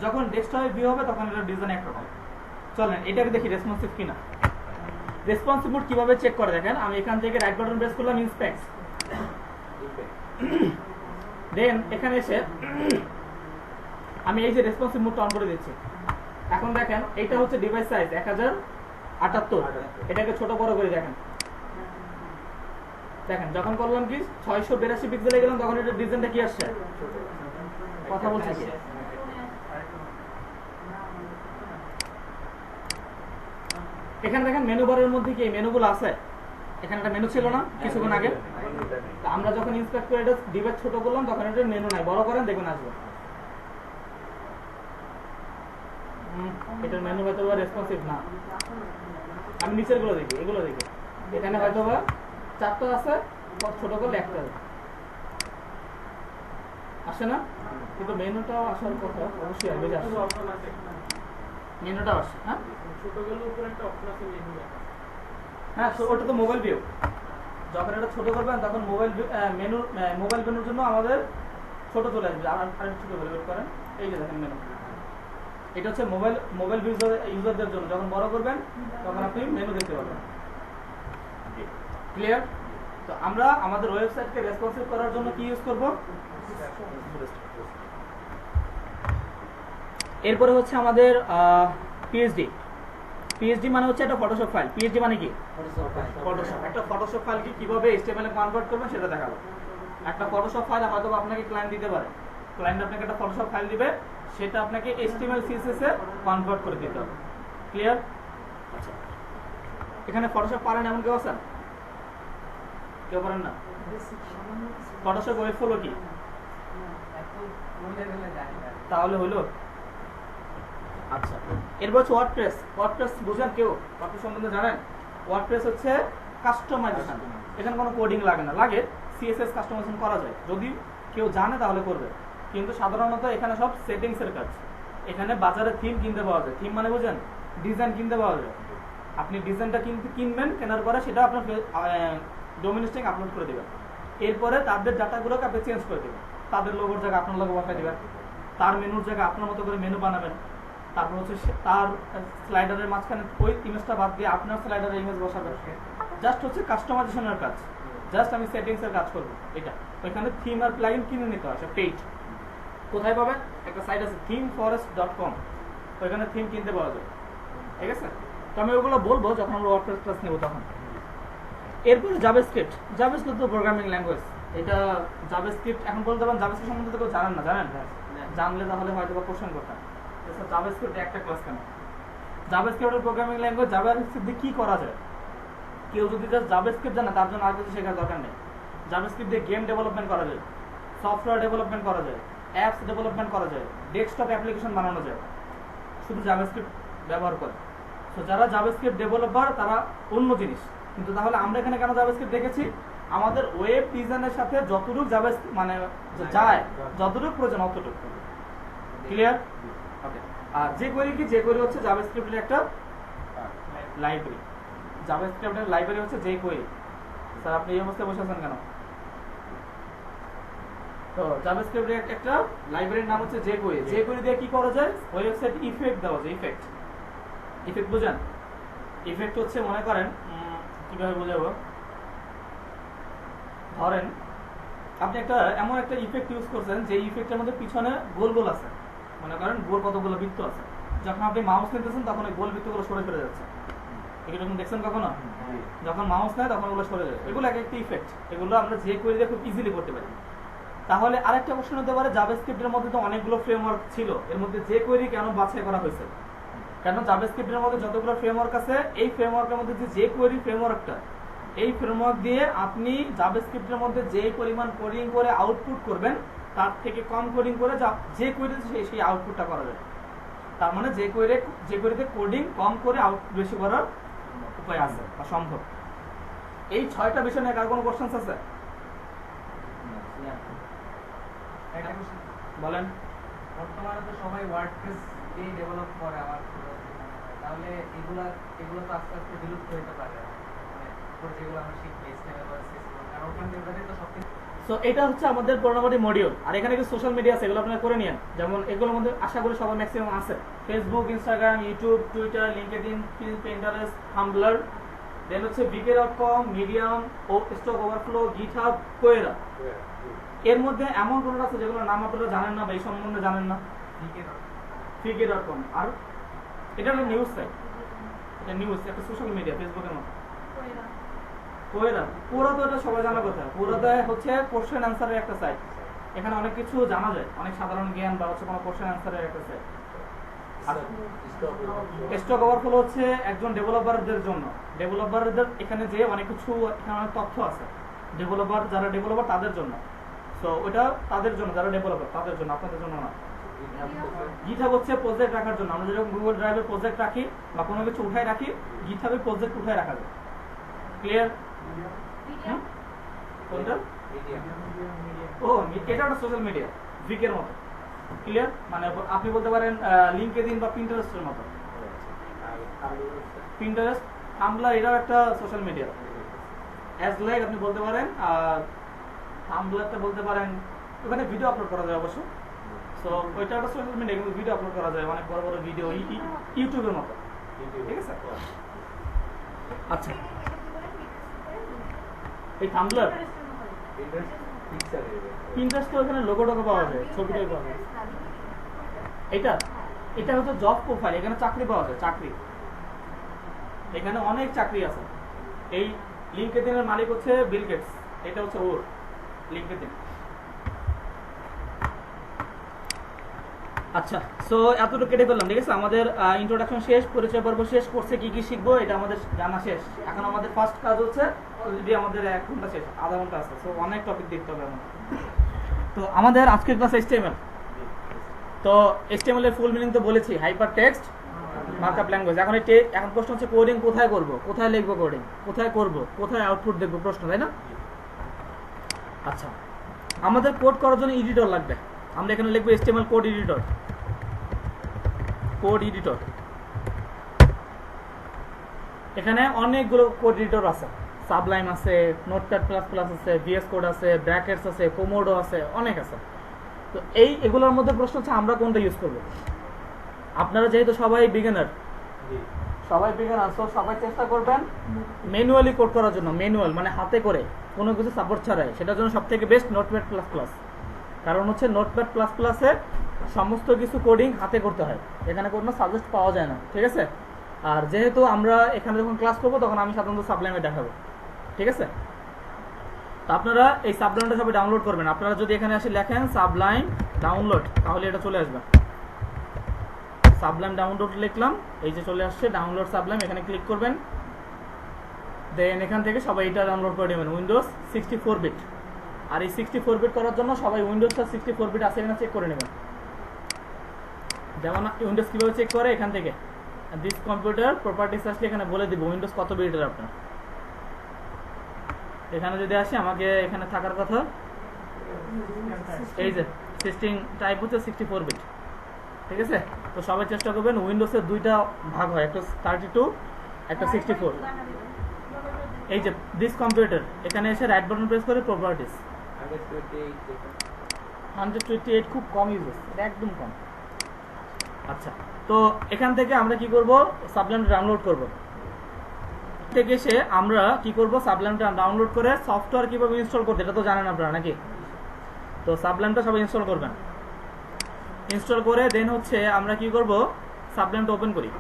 যখন ডেস্কটপে ভিউ হবে তখন এটার ডিজাইন একরকম। চলেন এটাকে দেখি রেসপন্সিভ কিনা। রেসপন্সিভ মুড কিভাবে চেক করে দেখেন। আমি এখান থেকে রাইট বাটন প্রেস করলাম, ইন্সপেক্ট, দেন এখানে এসে আমি এই যে রেসপন্সিভ মুডটা অন করে দিচ্ছি। এখন দেখেন এইটা হচ্ছে ডিভাইস সাইজ 1078, এটাকে ছোট বড় করে দেখেন। দেখেন যখন করলাম কি 682 পিক্সেলে গেলাম তখন এটা ডিজাইনটা কি আসছে? কথা বলছি কি? এখানে দেখেন মেনু বারের মধ্যে কি মেনুগুলো আছে? এখানে একটা মেনু ছিল না কিছুক্ষণ আগে? আমরা যখন ইন্সপেক্ট করে এটা ডিভাইস ছোট করলাম তখন এটা মেনু নাই, বড় করেন দেখবেন আসবে। এটার মেনু হয়তো বা রেসপন্সিভ না। আমি নিচের গুলো দেখি, এগুলো দেখি, এখানে হয়তো বা 4টা আছে, ছোট করলে একটা আসে না। কিন্তু মেনুটাও আসার কথা, অবশ্যই আসবে। মেনুটাও আসে, হ্যাঁ ছোট করলে উপরে একটা অপশন আছে মেনু। হ্যাঁ, ওটা তো মোবাইল ভিউ। যখন এটা ছোট করবেন তখন মোবাইল মেনুর জন্য আমাদের ছোট চলে আসবে। আর ছোট করে বের করেন, এই যে দেখেন মেনু। এটা হচ্ছে মোবাইল ইউজারদের জন্য। যখন বড় করবেন তখন আপনি মেনু দেখতে পাবেন। ক্লিয়ার? তো আমরা আমাদের ওয়েবসাইটকে রেসপন্সিভ করার জন্য কি ইউজ করব? এরপরে হচ্ছে আমাদের পিএইচডি মানে হচ্ছে একটা ফটোশপ ফাইল। পিএইচডি মানে কি? ফটোশপ। একটা ফটোশপ ফাইলকে কিভাবে HTML এ কনভার্ট করবেন সেটা দেখাবো। একটা ফটোশপ ফাইল হয়তো আপনাকে ক্লায়েন্ট দিতে পারে, ক্লায়েন্ট আপনাকে একটা ফটোশপ ফাইল দিবে, সেটা আপনাকে HTML CSS এ কনভার্ট করে দিতে হবে। ক্লিয়ার? আচ্ছা, এখানে ফটোশপ পারেন এমন কেউ আছেন? কেউ পারেন না? ফটোশপ ওয়েব ফ্লো কি? তাহলে হলো। আচ্ছা, এরপর হচ্ছে ওয়ার্ডপ্রেস। ওয়ার্ডপ্রেস বুঝেন কেউ? ওয়ার্ডপ্রেস সম্বন্ধে জানেন? ওয়ার্ডপ্রেস হচ্ছে কাস্টমাইজেশন। এখানে কোনো কোডিং লাগে না, লাগে CSS কাস্টমাইজেশন করা যায়। যদি কেউ জানে তাহলে করবে, কিন্তু সাধারণত এখানে সব সেটিংস এর কাজ। এখানে বাজারে থিম কিনতে পাওয়া যায়। থিম মানে বুঝেন? ডিজাইন কিনতে পাওয়া যায়। আপনি ডিজাইনটা কিনবেন, কেনার পরে সেটা আপনার ডোমেইন আপলোড করে দেবেন। এরপরে তাদের ডাটাগুলোকে আপনি চেঞ্জ করে দেবেন, তাদের লোগোর জায়গায় আপনার লোগো বসাই দেবেন। তার মেনুর জায়গায় আপনার মতো করে মেনু বানাবেন। তারপর হচ্ছে তার স্লাইডারের মাঝখানে ওই ইমেজটা বাদ দিয়ে আপনার স্লাইডারের ইমেজ বসাবেন। জাস্ট হচ্ছে কাস্টমাইজেশনের কাজ, জাস্ট আমি সেটিংসের কাজ করবো এটা। ওইখানে থিম আর প্লাগইন কিনে নিতে হয় পেইড। কোথায় পাবেন? একটা সাইট আছে themeforest.com, ওইখানে থিম কিনতে পাওয়া যায়। ঠিক আছে, তো আমি ওগুলো বলবো যখন আমরা ওয়ার্ডপ্রেস ক্লাস নেব তখন। এরপরে জাভাস্ক্রিপ্ট তো প্রোগ্রামিং ল্যাঙ্গুয়েজ। এটা জাভাস্ক্রিপ্ট এখন বলতে পারেন জাভাস্ক্রিপ্ট সম্বন্ধে তো কেউ জানেন না, জানেন? জানলে তাহলে হয়তো বা কোশ্চেন করতাম জাভাস্ক্রিপ্ট একটা ক্লাস কেন। জাভাস্ক্রিপ্টের প্রোগ্রামিং ল্যাঙ্গুয়েজ। জাভাস্ক্রিপ্ট দিয়ে কি করা যায়? কেউ যদি জাস্ট জাভাস্ক্রিপ্ট জানে তার জন্য আর কিছু শেখার দরকার নেই। জাভাস্ক্রিপ্ট দিয়ে গেম ডেভেলপমেন্ট করা যায়, সফটওয়্যার ডেভেলপমেন্ট করা যায়, অ্যাপস ডেভেলপমেন্ট করা যায়, ডেস্কটপ অ্যাপ্লিকেশন বানানো যায় শুধু জাভাস্ক্রিপ্ট ব্যবহার করে। তো যারা জাভাস্ক্রিপ্ট ডেভেলপার তারা অন্য জিনিস। কিন্তু তাহলে আমরা এখানে কেন জাভাস্ক্রিপ্ট দেখেছি? আমাদের ওয়েব ডিজাইনের সাথে যতটুকু জাভাস্ক্রিপ্ট মানে যায়, যতটুকু প্রয়োজন অতটুকু। ক্লিয়ার? ওকে। আর যে কোয়েরি হচ্ছে জাভাস্ক্রিপ্টের একটা লাইব্রেরি। জাভাস্ক্রিপ্টের লাইব্রেরি হচ্ছে যে কোয়েরি। স্যার আপনি এই অবস্থায় বসে আছেন কেন? তো জাভাস্ক্রিপ্টের একটা লাইব্রেরির নাম হচ্ছে যে কোয়েরি। যে কোয়েরি দিয়ে কি করা যায়? ওয়েবসাইট ইফেক্ট দেওয়া যায়। ইফেক্ট বুঝেন? ইফেক্ট হচ্ছে মনে করেন কিভাবে বোঝাবো, ধরেন আপনি একটা এমন একটা ইফেক্ট ইউজ করছেন যে ইফেক্টের মধ্যে পিছনে গোল গোল আছে। মনে করেন গোল কতগুলো বৃত্ত আছে, যখন আপনি মাউস নিতেছেন তখন ওই গোল বৃত্তগুলো সরে যাচ্ছে। এরকম দেখছেন কখনো? যখন মাউস নেয় তখন ওগুলো সরে যায়। এগুলো এক একটা ইফেক্ট, এগুলো আমরা যে কোয়েরি দিয়ে খুব ইজিলি করতে পারি। তাহলে আরেকটা প্রশ্ন হতে পারে, জাভাস্ক্রিপ্টের মধ্যে তো অনেকগুলো ফ্রেমওয়ার্ক ছিল, এর মধ্যে যে কোয়েরি কেন বাছাই করা হয়েছে? কারণ জাভাস্ক্রিপ্টের মধ্যে যতগুলো ফ্রেমওয়ার্ক আছে, এই ফ্রেমওয়ার্কের মধ্যে যে কোয়েরি ফ্রেমওয়ার্কটা, এই ফ্রেমওয়ার্ক দিয়ে আপনি জাভাস্ক্রিপ্টের মধ্যে যে পরিমাণ কোডিং করে আউটপুট করবেন তার থেকে কম কোডিং করে যে কোয়েরি সেই আউটপুটটা করা যায়। তার মানে যে কোয়েরিতে কোডিং কম করে বেশি করার উপায় আছে বা সম্ভব। এই 6টা বিষয় নিয়ে কার কোনো কোশ্চেন আছে? বলেন। বর্তমানে তো সবাই ওয়ার্ডপ্রেস দিয়ে ডেভেলপ করে, আমার তাহলে এগুলো তো আস্তে আস্তে বিলুপ্ত হতে পারে, মানে যেগুলো আমরা শিখি HTML বা CSS, কারণ ওখান থেকে তো সবকিছু। সো এটা হচ্ছে আমাদের মোটামুটি মডিউল। আর এখানে কিছু সোশ্যাল মিডিয়া আছে, এগুলো আপনারা করে নিন। যেমন এগুলোর মধ্যে আশা করি সবার ম্যাক্সিমাম আছে, Facebook, Instagram, YouTube, Twitter, LinkedIn, Pinterest, Tumblr, then হচ্ছে vk.com, Medium, Stack Overflow, GitHub, Quora. এর মধ্যে এমন কোনটা আছে যেগুলো নাম আপনারা জানেন না বা এই সম্বন্ধে জানেন না? vk.com। আর এটা একটা নিউজ সাইট, এটা নিউজ, একটা সোশ্যাল মিডিয়া ফেসবুকের মতো। কোয়েরা তো এটা সবাই জানার কথা। কোয়েরাতে হচ্ছে কোশ্চেন অ্যান্সারের একটা সাইট, এখানে অনেক কিছু জানা যায়, অনেক সাধারণ জ্ঞান বা হচ্ছে কোনো কোশ্চেন অ্যান্সারের একটা সাইট। স্টক ওভারফ্লো হচ্ছে একজন ডেভেলপারদের জন্য, ডেভেলপারদের এখানে যে অনেক কিছু, এখানে অনেক তথ্য আছে যারা ডেভেলপার তাদের জন্য। সো ওটা তাদের জন্য, যারা ডেভেলপার তাদের জন্য, আপনাদের জন্য না। গিটহাব হচ্ছে প্রজেক্ট রাখার জন্য। আমরা যেরকম গুগল ড্রাইভে প্রজেক্ট রাখি বা কোনো কিছু উঠায় রাখি, গিটহাবে প্রজেক্ট উঠায় রাখা যায়। ক্লিয়ার? কোনটা? ও এটা একটা সোশ্যাল মিডিয়া, ভিকের মতো। ক্লিয়ার? মানে আপনি বলতে পারেন লিঙ্কডইন বা পিন্টারেস্টের মতো। পিন্টারেস্ট, হাম্বলার এটাও একটা সোশ্যাল মিডিয়া। অ্যাজ লাইক আপনি বলতে পারেন, আর হাম্বলারটা বলতে পারেন ওখানে ভিডিও আপলোড করা যায় অবশ্য। সো ওইটা একটা সোশ্যাল মিডিয়া, কিন্তু ভিডিও আপলোড করা যায়, অনেক বড় বড় ভিডিও, ইউটিউবের মতো। ঠিক আছে? আচ্ছা, এই হাম্বলার, পিন্টারেস্ট তো এখানে লোগো টোগো পাওয়া যায়, ছবিটাই পাওয়া যায়। এটা হচ্ছে জব প্রোফাইল, এখানে চাকরি পাওয়া যায়, চাকরি। এখানে অনেক চাকরি আছে। এই লিঙ্কডইনের মালিক হচ্ছে বিল গেটস, এটা হচ্ছে ওর লিঙ্কডইন। আচ্ছা, সো এতটুকু কেটে ফেললাম। ঠিক আছে, আমাদের ইন্ট্রোডাকশন শেষ, পরিচয় পর্ব শেষ, কোর্সে কি কি শিখবো এটা আমাদের জানা শেষ। এখন আমাদের ফার্স্ট কাজ হচ্ছে, অলরেডি আমাদের 1 ঘন্টা শেষ, আধা ঘন্টা আছে, সো অনেক টপিক দেখতে হবে আমাদের। তো আমাদের আজকের ক্লাস HTML। তো HTML এর ফুল মিনিং তো বলেছি, হাইপার টেক্সট মার্কআপ ল্যাঙ্গুয়েজ। এখন প্রশ্ন হচ্ছে কোডিং কোথায় করব, কোথায় লিখবো কোডিং, কোথায় করব, কোথায় আউটপুট দেখবো, প্রশ্ন, তাই না? আচ্ছা, আমাদের কোড করার জন্য এডিটর লাগবে। আমরা এখানে লিখবো HTML কোড এডিটর। এখানে অনেকগুলো কোড এডিটর আছে, সাবলাইম আছে, নোটপ্যাড প্লাস প্লাস আছে, VS কোড আছে, ব্র্যাকেটস আছে, কোমোডো আছে, অনেক আছে। তো এগুলোর মধ্যে প্রশ্ন হচ্ছে আমরা কোনটা ইউজ করব। আপনারা যেহেতু সবাই বিগিনার, সো সবাই চেষ্টা করবেন ম্যানুয়ালি কোড করার জন্য। ম্যানুয়াল মানে হাতে করে, কোনো কিছু সাপোর্ট ছাড়াই। সেটার জন্য সব থেকে বেস্ট নোটপ্যাড প্লাস প্লাস। কারণ হচ্ছে নোটপ্যাড প্লাস প্লাসে সমস্ত কিছু কোডিং হাতে করতে হয়, এখানে কোনো সাজেস্ট পাওয়া যায় না, ঠিক আছে। আর যেহেতু আমরা এখানে যখন ক্লাস করবো তখন আমি সাধারণত সাবলাইমে দেখাবো, ঠিক আছে। তো আপনারা এই সাবলাইমটা সবাই ডাউনলোড করবেন। আপনারা যদি এখানে এসে লেখেন সাবলাইম ডাউনলোড, তাহলে এটা চলে আসবে। সাবলাইম ডাউনলোড লিখলাম, এই যে চলে আসছে ডাউনলোড সাবলাইম, এখানে ক্লিক করবেন। দেন এখান থেকে সবাই এটা ডাউনলোড করে নেবেন, উইন্ডোজ 64 বিট। আর এই 64 বিট করার জন্য সবাই উইন্ডোজটা 64 বিট আছে কিনা চেক করে নেবেন। যেমন উইন্ডোজ কীভাবে চেক করে, এখান থেকে দিস কম্পিউটার প্রপার্টিস আসলে এখানে বলে দিব উইন্ডোজ কত বিটের আপনার। এখানে যদি আসি, আমাকে এখানে থাকার কথা এই যে সিস্টেম টাইপ হচ্ছে 64 বিট, ঠিক আছে। তো সবাই চেষ্টা করবেন, উইন্ডোজের দুইটা ভাগ হয়, একটা 32 একটা 64। এই যে দিস কম্পিউটার, এখানে এসে রাইট বাটন প্রেস করে প্রপার্টিস 128 খুব কম ইউজ, এটা একদম কম। আচ্ছা, তো এখান থেকে আমরা কি করব, সাবলাইমটা ডাউনলোড করব। থেকে এসে আমরা কি করব, সাবলাইমটা ডাউনলোড করে সফটওয়্যার কিভাবে ইনস্টল করতে, এটা তো জানেন আপনারা নাকি। তো সাবলাইমটা সবাই ইনস্টল করবেন। ইনস্টল করে দেন হচ্ছে আমরা কি করব, সাবলাইমটা ওপেন করি।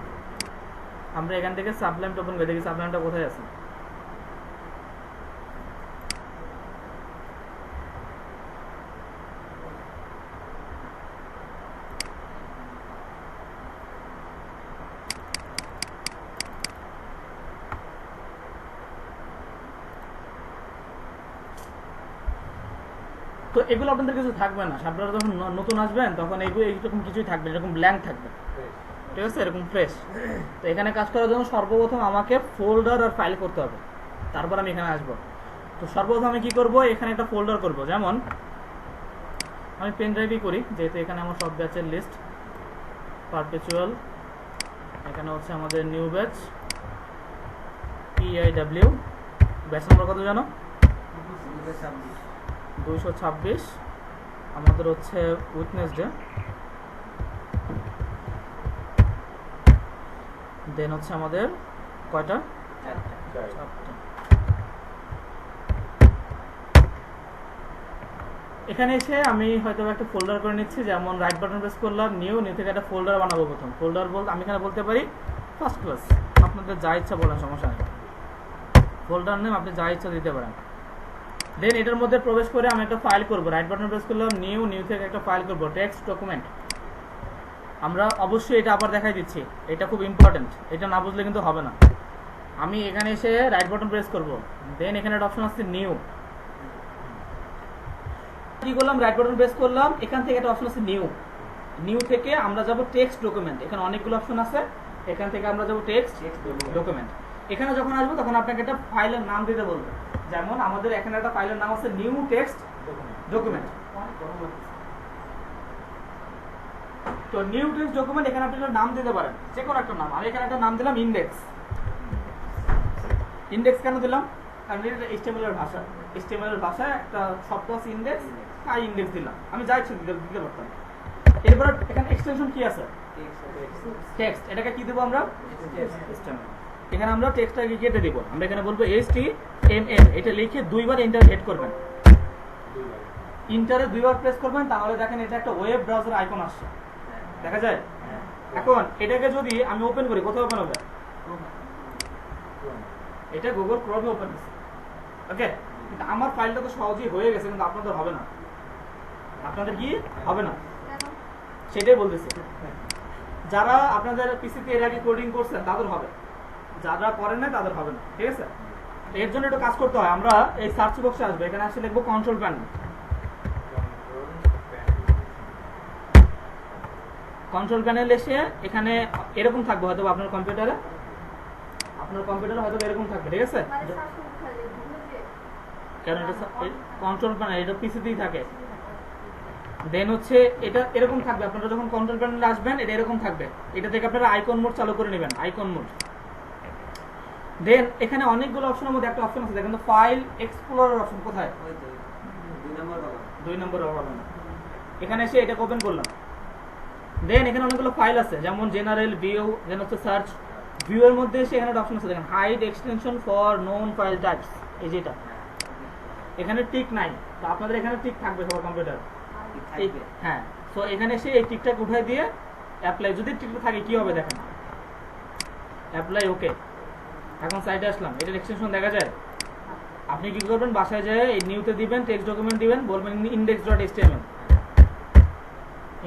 আমরা এখান থেকে সাবলাইমটা ওপেন করে দেখি সাবলাইমটা কোথায় আছে। তো এগুলো আপনাদের কিছু থাকবে না, আপনারা যখন নতুন আসবেন তখন এগুলো এইরকম কিছুই থাকবে, এরকম ব্ল্যাঙ্ক থাকবে, ঠিক আছে, এরকম ফ্রেশ। তো এখানে কাজ করার জন্য সর্বপ্রথম আমাকে ফোল্ডার আর ফাইল করতে হবে, তারপর আমি এখানে আসবো। তো সর্বপ্রথম আমি কি করব, এখানে একটা ফোল্ডার করব। যেমন আমি পেন ড্রাইভই করি, যেহেতু এখানে আমার সব ব্যাচের লিস্ট, পারপেচুয়াল, এখানে হচ্ছে আমাদের new batch PIW, batch number কত জানো, 226। আমাদের হচ্ছে উইটনেসডে, দেন হচ্ছে আমাদের কয়টা, 4টা। এখানে এসে আমি হয়তো একটা ফোল্ডার করে নিচ্ছি। যেমন রাইট বাটন প্রেস করলাম, নিউ থেকে একটা ফোল্ডার বানাবো। প্রথম ফোল্ডার বলতে আমি এখানে বলতে পারি ফার্স্ট ক্লাস, আপনাদের যা ইচ্ছা বলেন, সমস্যা নেই। ফোল্ডার নেম আপনি যা ইচ্ছা দিতে পারেন। দেন এটার মধ্যে প্রবেশ করে আমি একটা ফাইল করব। রাইট বাটন প্রেস করলাম, নিউ থেকে একটা ফাইল করব, টেক্সট ডকুমেন্ট। আমরা অবশ্যই এটা আবার দেখাই দিচ্ছি, এটা খুব ইম্পর্টেন্ট, এটা না বুঝলে কিন্তু হবে না। আমি এখানে এসে রাইট বাটন প্রেস করব, দেন এখানে একটা অপশন আছে নিউ। কি করলাম, রাইট বাটন প্রেস করলাম, এখান থেকে একটা অপশন আছে নিউ থেকে আমরা যাব টেক্সট ডকুমেন্ট। এখানে অনেকগুলো অপশন আছে, এখান থেকে আমরা যাব টেক্সট ডকুমেন্ট। এখানে যখন আসবো তখন আপনাকে একটা ফাইলের নাম দিতে বলবে। যেমন আমাদের এখানে একটা ফাইলের নাম আছে নিউ টেক্সট ডকুমেন্ট। তো নিউ টেক্সট ডকুমেন্ট, এখানে আপনি একটা নাম দিতে পারেন, যে কোনো একটা নাম। আমি এখানে একটা নাম দিলাম ইন্ডেক্স। ইন্ডেক্স কেন দিলাম, কারণ এটা HTML এর ভাষা, HTML এর ভাষায় একটা শব্দ আছে ইন্ডেক্স, তাই ইন্ডেক্স দিলাম। আমি যা ইচ্ছা দিতে পারতাম। এরপর এখানে এক্সটেনশন কি আছে, টেক্সট, এটাকে কি দেবো আমরা, এখানে আমরা টেক্সটটাকে কেটে দিব। আমরা এখানে বলবো HTML, এটা লিখে দুইবার এন্টার হিট করবেন, ইন্টারে দুইবার প্রেস করবেন, তাহলে দেখেন এটা একটা ওয়েব ব্রাউজার আইকন আসছে, দেখা যায়। এখন এটাকে যদি আমি ওপেন করি, কোথায় ওপেন হবে, এটা গুগল ক্রোমে ওপেন হচ্ছে, ওকে। কিন্তু আমার ফাইলটা তো সহজেই হয়ে গেছে, কিন্তু আপনাদের হবে না। আপনাদের কি হবে না সেটাই বলতেছি। যারা আপনাদের পিসিতে এর আগে কোডিং করছেন তাদের হবে, যারা করেন না তাদের হবে না, ঠিক আছে। এর জন্য একটু কাজ করতে হয়। আমরা এই সার্চ বক্সে আসবো, এখানে আসলে লিখবো কন্ট্রোল প্যানেল। কন্ট্রোল প্যানেল এসে এখানে এরকম থাকবে, হয়তো আপনার কম্পিউটারে হয়তো এরকম থাকবে, ঠিক আছে। কারণ এটা কন্ট্রোল প্যানেল, এটা পিসিতেই থাকে। দেন হচ্ছে এটা এরকম থাকবে, আপনারা যখন কন্ট্রোল প্যানেলে আসবেন এটা এরকম থাকবে। এটা থেকে আপনারা আইকন মোড চালু করে নেবেন, আইকন মোড। দেন এখানে অনেকগুলো অপশনের মধ্যে একটা অপশন আছে, দেখেন তো ফাইল এক্সপ্লোরার অপশন কোথায়, 2 নম্বর পাবেন। এখানে এসে এটাকে ওপেন করলাম। দেন এখানে অনেকগুলো ফাইল আছে, যেমন জেনারেল, ভিউ, দেন হচ্ছে সার্চ। ভিউ এর মধ্যে এসে এখানে অপশন আছে দেখেন, hide extension for known file types, এই যেটা এখানে টিক নাই, তো আপনাদের এখানে টিক থাকবে সবার কম্পিউটার। হ্যাঁ, সো এখানে এসে এই টিকটাকে উঠাই দিয়ে অ্যাপ্লাই, যদি টিকটা থাকে কি হবে দেখেন, অ্যাপ্লাই ওকে। এখন সাইটে আসলাম, এটার এক্সটেনশন দেখা যায়। আপনি কি করবেন, বাসায় যায় এই নিউতে দিবেন, টেক্সট ডকুমেন্ট দিবেন, বলবেন index.html,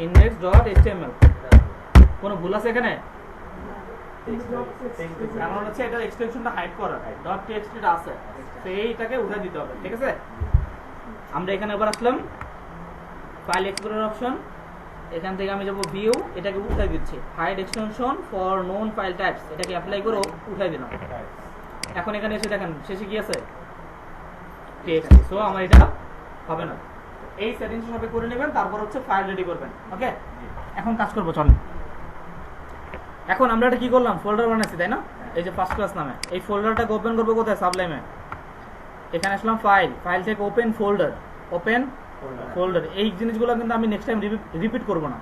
index.html। কোনো ভুল আছে এখানে? কারণ হচ্ছে এটা এক্সটেনশনটা হাইড করা, .txt টা আছে, তো এইটাকে উঠাই দিতে হবে, ঠিক আছে? আমরা এখানে আবার আসলাম, ফাইল এক্সপ্লোরার অপশন, এখান থেকে আমি যাব ভিউ, এটাকে উঠাই দিচ্ছি, hide extension for known file types, এটাকে অ্যাপ্লাই করে উঠাই দিলাম। এখন এখানে এসে দেখেন শেষে কি আছে, টেক্সট। সো আমার এটা হবে না, এই সেটিংস সবে করে নেবেন, তারপর হচ্ছে ফাইল রেডি করবেন। ওকে, এখন কাজ করবো, চলেন। এখন আমরা এটা কি করলাম, ফোল্ডার বানাইছি, তাই না? এই যে ফার্স্ট ক্লাস নামে, এই ফোল্ডারটাকে ওপেন করবো কোথায়, সাবলাইমে। এখানে আসলাম ফাইল, ফাইল থেকে ওপেন ফোল্ডার, ওপেন ফোল্ডার। এই জিনিসগুলো কিন্তু আমি নেক্সট টাইম রিপিট করবো না,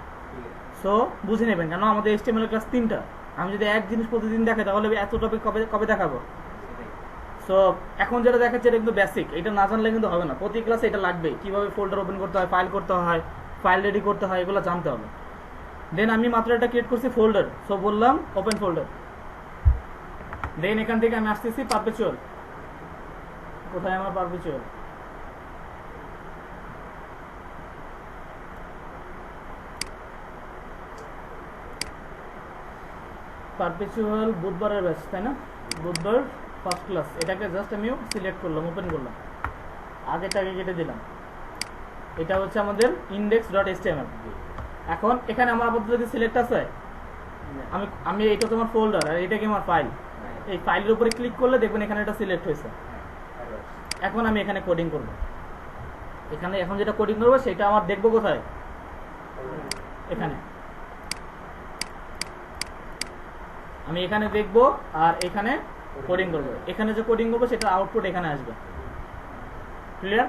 সো বুঝে নেবেন, কেন আমাদের HTML ক্লাস 3টা। আমি যদি এক জিনিস প্রতিদিন দেখাই তাহলে এত টপিক কবে দেখাবো? সো এখন যেটা দেখাচ্ছে এটা কিন্তু বেসিক, এটা না জানলে কিন্তু হবে না। প্রতি ক্লাসে এটা লাগবে, কিভাবে ফোল্ডার ওপেন করতে হয়, ফাইল করতে হয়, ফাইল রেডি করতে হয়, এগুলো জানতে হবে। দেন আমি মাত্র এটা ক্রিয়েট করছি ফোল্ডার, সো বললাম ওপেন ফোল্ডার। দেন এখান থেকে আমি আসতেছি পারপেচুয়াল, কোথায় আমার পারপেচুয়াল, পারপেচুয়াল বুধবারের ব্যাচ, তাই না? বুধবার ফার্স্ট ক্লাস, এটাকে জাস্ট আমি সিলেক্ট করলাম, ওপেন করলাম, আগেটাকে কেটে দিলাম। এটা হচ্ছে আমাদের index.html। এখন এখানে আমার আপাতত যদি সিলেক্ট আছে, আমি এটা তোমার ফোল্ডার আর এটা কি আমার ফাইল, এই ফাইলের উপরে ক্লিক করলে দেখবেন এখানে এটা সিলেক্ট হয়েছে। এখন আমি এখানে কোডিং করব, এখানে এখন যেটা কোডিং করবো সেটা আমার দেখবো কোথায়, এখানে আমি এখানে দেখবো আর এখানে কোডিং করবো। এখানে যে কোডিং করবো সেটা আউটপুট এখানে আসবে, ক্লিয়ার?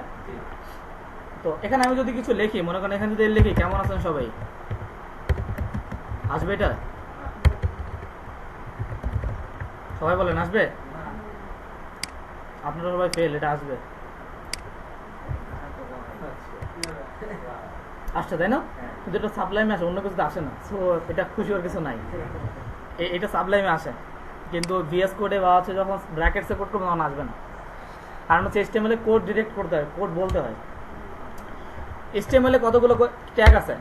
তো এখানে আমি যদি কিছু লিখি, মনে করেন এখানে যদি লিখি কেমন আছেন সবাই, আসবে এটা? সবাই বলেন আসবে? আপনারা সবাই ফেল, এটা আসবে, আসছে তাই না? কিন্তু এটা সাবলাইমে আসে, অন্য কিছুতে আসে না, সো এটা খুশি হওয়ার কিছু নাই। এটা সাবলাইমে আসে, কিন্তু VS কোডে বা হচ্ছে যখন ব্র্যাকেটসে কোড করবো তখন আসবে না, কারণ হচ্ছে HTML এ কোড ডিরেক্ট করতে হয়, কোড বলতে হয়। HTML এ কতগুলো ট্যাগ আছে,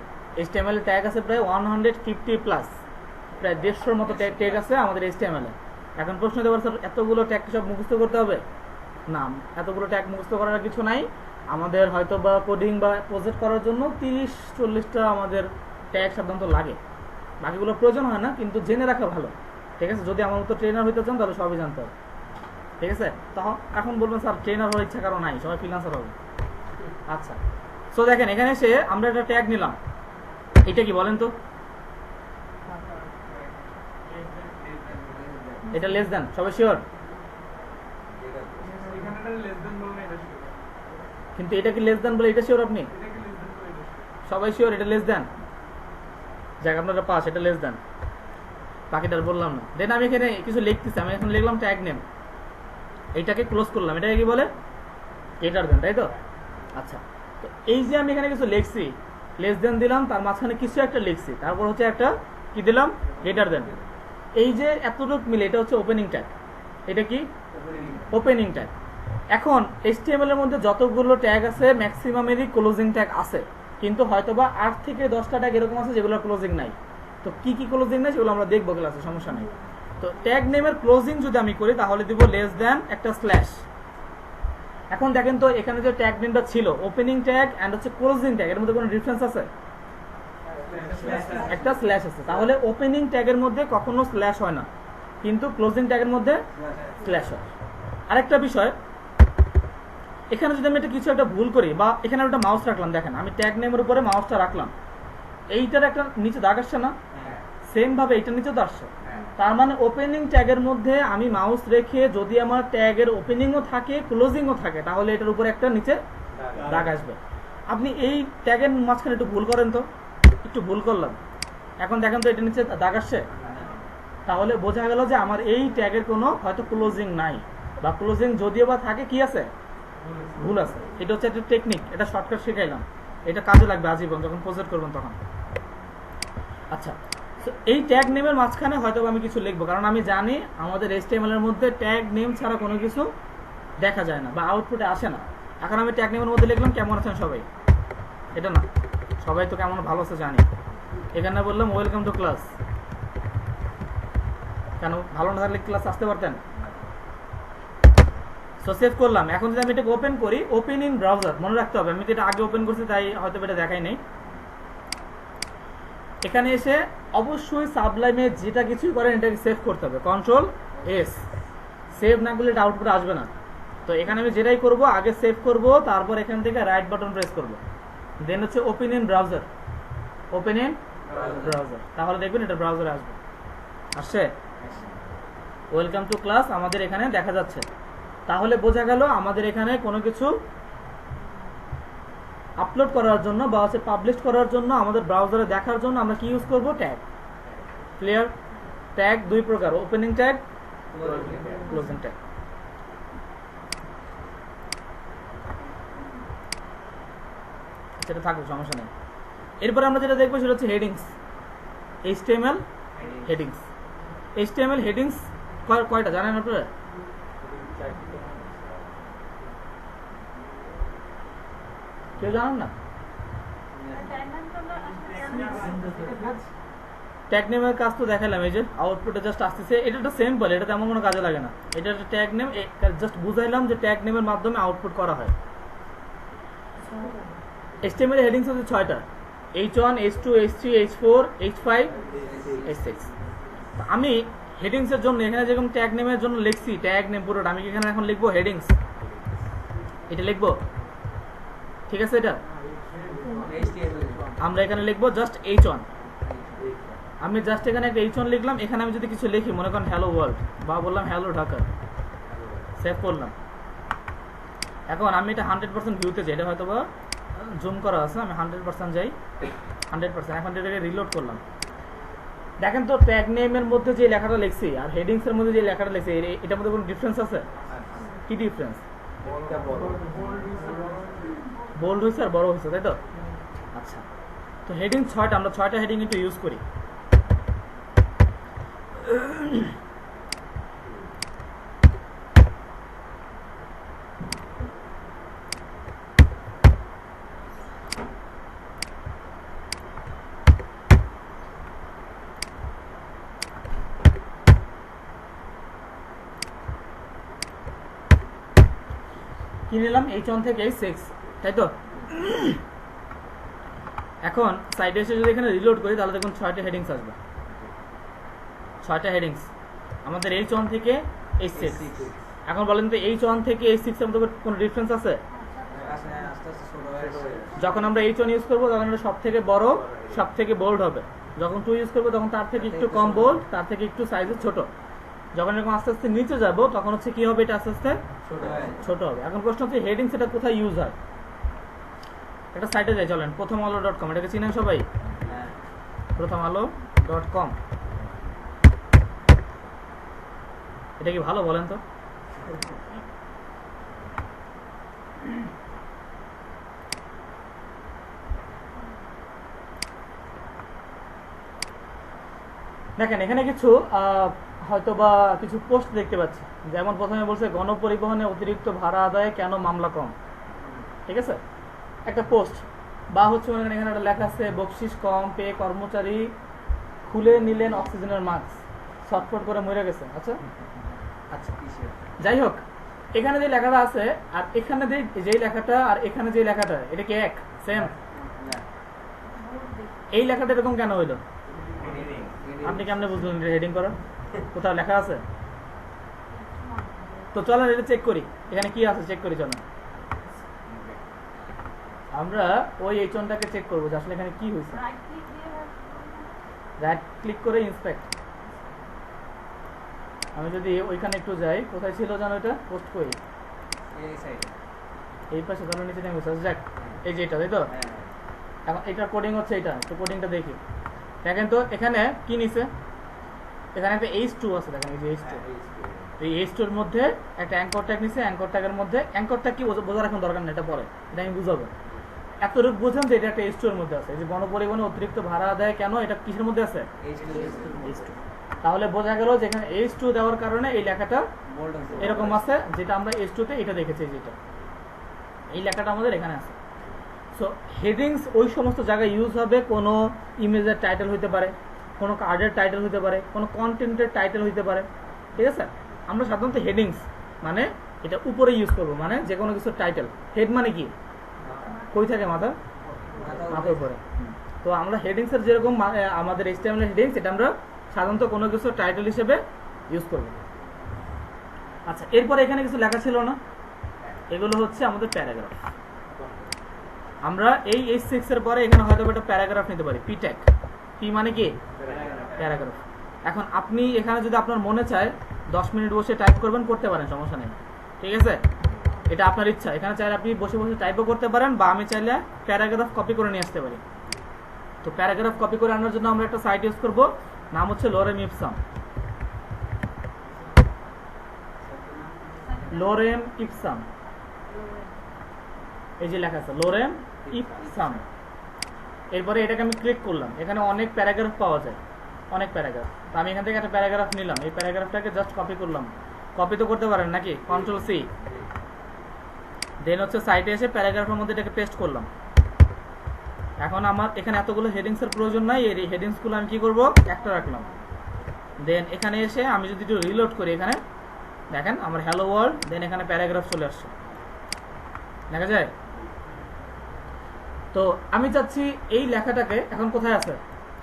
HTML এ ট্যাগ আছে প্রায় 150 প্লাস, প্রায় 150-র মতো ট্যাগ আছে আমাদের HTML এ। এখন প্রশ্ন হতে পারে এতগুলো ট্যাগ সব মুখস্থ করতে হবে? না, এতগুলো ট্যাগ মুখস্থ করার কিছু নাই। আমাদের হয়তো বা কোডিং বা প্রজেক্ট করার জন্য 30-40টা আমাদের ট্যাগ সাধারণত লাগে, বাকিগুলো প্রয়োজন হয় না, কিন্তু জেনে রাখা ভালো, ঠিক আছে? যদি আমার মতো ট্রেনার হইতে চান তাহলে সবই জানতে হবে, ঠিক আছে? তখন এখন বলবেন স্যার ট্রেনার হওয়ার ইচ্ছা কারো নাই, সবাই ফ্রিল্যান্সার হবে। আচ্ছা, সো দেখেন এখানে এসে আমরা একটা ট্যাগ নিলাম, এটা কি বলেন তো? এটা লেস দেন, সবাই শিওর? কিন্তু এটা কি লেস দেন বলে এটা শিওর আপনি? সবাই শিওর এটা লেস দেন? যাক, আপনারা পাস, এটা লেস দেন, বাকিটা বললাম না। দেন আমি এখানে কিছু লিখতেছি, আমি এখন লিখলাম ট্যাগ নেম, এইটাকে ক্লোজ করলাম, এটাকে কি বলে? গ্রেটার দেন, তাই তো? আচ্ছা, তো এই যে আমি এখানে কিছু লিখছি, লেস দেন দিলাম, তার মাঝখানে কিছু একটা লিখছি, তারপর হচ্ছে একটা কি দিলাম, গ্রেটার দেন। এই যে এতটুকু মিলে এটা হচ্ছে ওপেনিং ট্যাগ, এটা কি ওপেনিং ট্যাগ। এখন HTML এর মধ্যে যতগুলো ট্যাগ আছে ম্যাক্সিমামেরই ক্লোজিং ট্যাগ আছে, কিন্তু হয়তোবা 8 থেকে 10টা ট্যাগ এরকম আছে যেগুলো ক্লোজিং নাই। তো কি কি ক্লোজিং নাই সেগুলো আমরা দেখবো ক্লাসে, সমস্যা নেই। তো ট্যাগ নেমের ক্লোজিং যদি আমি করি তাহলে দিব লেস দেন একটা স্ল্যাশ। এখন দেখেন তো এখানে যে ট্যাগ নেমটা ছিল ওপেনিং ট্যাগ এন্ড হচ্ছে ক্লোজিং ট্যাগ, এর মধ্যে কোনো ডিফারেন্স আছে? একটা স্ল্যাশ আছে, তাহলে ওপেনিং ট্যাগের মধ্যে কখনো স্ল্যাশ হয় না, কিন্তু ক্লোজিং ট্যাগের মধ্যে স্ল্যাশ হয়। আরেকটা বিষয়, এখানে যদি আমি কিছু একটা ভুল করি বা এখানে একটা মাউস রাখলাম, দেখেন আমি ট্যাগ নেমের উপরে মাউসটা রাখলাম, এইটার একটা নিচে দাগ আসছে না? সেম ভাবে এইটার নিচে তো আসছে। তার মানে ওপেনিং ট্যাগের মধ্যে আমি মাউস রেখে যদি আমার ট্যাগের ওপেনিংও থাকে ক্লোজিংও থাকে তাহলে এটার উপরে একটা নিচে দাগ আসবে। আপনি এই ট্যাগের মাঝখানে একটু ভুল করেন তো, একটু ভুল করলাম, এখন দেখেন তো এটা নিচে দাগ আসছে, তাহলে বোঝা গেল যে আমার এই ট্যাগের কোনো হয়তো ক্লোজিং নাই, বা ক্লোজিং যদিও বা থাকে কি আছে, ভুল আছে। এটা হচ্ছে একটা টেকনিক, এটা শর্টকাট শিখাইলাম, এটা কাজে লাগবে আজীবন যখন প্রজেক্ট করবেন তখন। আচ্ছা, এই ট্যাগ নেমের মাঝখানে হয়তো আমি কিছু লিখবো, কারণ আমি জানি আমাদের HTML এর মধ্যে ট্যাগ নেম ছাড়া কোনো কিছু দেখা যায় না বা আউটপুটে আসে না। এখন আমি ট্যাগ নেমের মধ্যে লিখলাম কেমন আছেন সবাই, এটা না, সবাই তো কেমন ভালো আছে জানি। এখানে বললাম ওয়েলকাম টু ক্লাস, কেন ভালো না থাকলে ক্লাস আসতে পারতেন? সো সেভ করলাম। এখন যদি আমি এটাকে ওপেন করি, ওপেন ইন ব্রাউজার, মনে রাখতে হবে আমি তো এটা আগে ওপেন করছি তাই হয়তো এটা দেখাই নেই। এখানে এসে অবশ্যই সাবলাইমে যেটা কিছুই করেন এটাকে সেভ করতে হবে, কন্ট্রোল এস। সেভ না করলে এটা আউটপুট আসবে না। তো এখানে আমি যেটাই করব আগে সেভ করব, তারপর এখান থেকে রাইট বাটন প্রেস করব, দেন হচ্ছে open in browser, open in browser, তাহলে দেখবেন এটা ব্রাউজারে আসবে। আসছে ওয়েলকাম টু ক্লাস আমাদের এখানে দেখা যাচ্ছে। তাহলে বোঝা গেল আমাদের এখানে কোনো কিছু আপলোড করার জন্য বা হচ্ছে পাবলিশ করার জন্য আমাদের ব্রাউজারে দেখার জন্য আমরা কি ইউজ করব, ট্যাগ। ক্লিয়ার? ট্যাগ দুই প্রকার, ওপেনিং ট্যাগ, ক্লোজিং ট্যাগ। সেটা থাকবে, সমস্যা নেই। এরপরে আমরা যেটা দেখবো সেটা হচ্ছে headings, HTML headings. HTML headings কয়টা জানেন আপনারা? কেউ জানেন না? ট্যাগ নেমের কাজ তো দেখালাম, এই যে আউটপুটে জাস্ট আসতেছে, এটা একটা সিম্পল, এটা তেমন কোনো কাজে লাগে না। এটা একটা ট্যাগ নেম, জাস্ট বুঝাইলাম যে ট্যাগ নেমের মাধ্যমে আউটপুট করা হয়। HTML হেডিংস হচ্ছে 6টা, H1, H2, H3, H4, H5, H6। আমি হেডিংস এর জন্য এখানে যেরকম ট্যাগ নেমের জন্য লিখছি ট্যাগ নেম পুরোটা, আমি এখানে এখন লিখবো হেডিংস, এটা লিখবো, ঠিক আছে? এটা আমরা এখানে লিখবো জাস্ট H1। আমি জাস্ট এখানে একটা H1 লিখলাম। এখানে আমি যদি কিছু লিখি, মনে করেন হ্যালো ওয়ার্ল্ড বা বললাম হ্যালো ঢাকা, সেভ করলাম। এখন আমি এটা 100% ভিউতে যাই, এটা হয়তো বা জুম করা আছে, আমি 100% যাই, 100%। এখন এটাকে রিলোড করলাম, দেখেন তো ট্যাগ নেমের মধ্যে যে লেখাটা লিখছি আর হেডিংস এর মধ্যে যে লেখাটা লিখছি এটার মধ্যে কোনো ডিফারেন্স আছে? কি ডিফারেন্স? বোল্ড হয়েছে আর বড় হয়েছে, তাই তো? আচ্ছা, তো হেডিং 6টা, আমরা 6টা হেডিং একটু ইউজ করি। কি নিলাম? H1 থেকে H6, তাই তো? এখন সাইডে এসে যদি এখানে রিলোড করি তাহলে দেখুন 6টা হেডিংস আসবে, 6টা হেডিংস আমাদের H1 থেকে H6। এখন বলেন তো H1 থেকে H6 এর মধ্যে কোনো ডিফারেন্স আছে? যখন আমরা H1 ইউজ করবো তখন এটা সব থেকে বড়, সব থেকে বোল্ড হবে। যখন 2 ইউজ করবো তখন তার থেকে একটু কম বোল্ড, তার থেকে একটু সাইজে ছোট। যখন এরকম আস্তে আস্তে নিচে যাব তখন হচ্ছে কি হবে, এটা আস্তে আস্তে ছোট হবে। এখন প্রশ্ন হচ্ছে হেডিংস এটা কোথায় ইউজ হয়? এটা সাইটে যাই, চলেন prothomalo.com, এটাকে চিনেন সবাই? prothomalo.com, এটা কি ভালো বলেন তো? দেখেন এখানে কিছু হয়তো বা কিছু পোস্ট দেখতে পাচ্ছি, যেমন প্রথমে বলছে গণপরিবহনে অতিরিক্ত ভাড়া আদায়ে কেন মামলা কম, ঠিক আছে? একটা পোস্ট, বা হচ্ছে এখানে একটা লেখা আছে বকশিস কম পেয়ে কর্মচারী খুলে নিলেন অক্সিজেনের মাস্ক, ছটফট করে মরে গেছে। আচ্ছা আচ্ছা, যাই হোক, এখানে যে লেখাটা আছে আর এখানে যেই লেখাটা আর এখানে যে লেখাটা, এটা কি এক সেম? এই লেখাটা এরকম কেন হইলো? আপনি কেমনে বুঝলেন হেডিং করা? কোথাও লেখা আছে? তো চলেন এটা চেক করি, এখানে কি আছে চেক করি। চলেন আমরা ওই H1টাকে চেক করবো যে আসলে এখানে কি হয়েছে। রাইট ক্লিক করে ইন্সপেক্ট। আমি যদি ওইখানে একটু যাই, কোথায় ছিল জানো এটা পোস্ট করি? এই পাশে, তাহলে নিচে নেমে যাক। এই যে এটা, তাই তো? হ্যাঁ এখন এটার কোডিং হচ্ছে এটা, তো কোডিংটা দেখি। দেখেন তো এখানে কি নিছে, এখানে একটা H2 আছে, দেখেন এই যে H2, এই H2 এর মধ্যে একটা অ্যাঙ্কর ট্যাগ নিছে। অ্যাঙ্কর ট্যাগের মধ্যে অ্যাঙ্কর ট্যাগ কি বোঝার এখন দরকার নেই, এটা পরে, এটা আমি বুঝাবো। এতটুকু বুঝলাম যে এটা একটা H2 এর মধ্যে আছে। এই যে গণপরিবহনে অতিরিক্ত ভাড়া দেয় কেন, এটা কিসের মধ্যে আছে? H2। তাহলে বোঝা গেল যে এখানে H2 দেওয়ার কারণে এই লেখাটা এরকম আছে, যেটা আমরা H2 তে এটা দেখেছি, যেটা এই লেখাটা আমাদের এখানে আছে। সো হেডিংস ওই সমস্ত জায়গায় ইউজ হবে, কোনো ইমেজের টাইটেল হইতে পারে, কোনো কার্ডের টাইটেল হইতে পারে, কোনো কন্টেন্টের টাইটেল হইতে পারে, ঠিক আছে? আমরা সাধারণত হেডিংস মানে এটা উপরে ইউজ করবো, মানে যে কোনো কিছুর টাইটেল। হেড মানে কি, কই থাকে মাথা, মাথার উপরে। তো আমরা হেডিংসের যেরকম আমাদের HTML এর হেডিংস, এটা আমরা সাধারণত কোনো কিছুর টাইটেল হিসেবে ইউজ করবো। আচ্ছা, এরপরে এখানে কিছু লেখা ছিল না, এগুলো হচ্ছে আমাদের প্যারাগ্রাফ। আমরা এই H6 এর পরে এখানে হয়তো একটা প্যারাগ্রাফ নিতে পারি, পি ট্যাগ। পি মানে কি, প্যারাগ্রাফ। এখন আপনি এখানে যদি আপনার মনে চায় 10 মিনিট বসে টাইপ করবেন, করতে পারেন, সমস্যা নেই, ঠিক আছে? এটা আপনার ইচ্ছা। এখানে চাইলে আপনি বসে বসে টাইপও করতে পারেন, বা আমি চাইলে প্যারাগ্রাফ কপি করে নিয়ে আসতে পারি। তো প্যারাগ্রাফ কপি করে আনার জন্য আমরা একটা সাইট ইউজ করব, নাম হচ্ছে লোরেম ইপসাম। লোরেম ইপসাম, এই যে লেখা আছে লোরেম ইপসাম। এরপরে এটাকে আমি ক্লিক করলাম, এখানে অনেক প্যারাগ্রাফ পাওয়া যায়, অনেক প্যারাগ্রাফ। তো আমি এখান থেকে একটা প্যারাগ্রাফ নিলাম, এই প্যারাগ্রাফটাকে জাস্ট কপি করলাম। কপি তো করতে পারেন নাকি, Ctrl+C, দেন হচ্ছে সাইটে এসে প্যারাগ্রাফের মধ্যে এটাকে পেস্ট করলাম। এখন আমার এখানে এতগুলো হেডিংস এর প্রয়োজন নাই, এই হেডিংস গুলো আমি কি করব, একটা রাখলাম। দেন এখানে এসে আমি যদি একটু রিলোড করি, এখানে দেখেন আমার হ্যালো ওয়ার্ল্ড, দেন এখানে প্যারাগ্রাফ চলে আসছে, দেখা যায়? তো আমি চাচ্ছি এই লেখাটাকে এখন কোথায় আছে,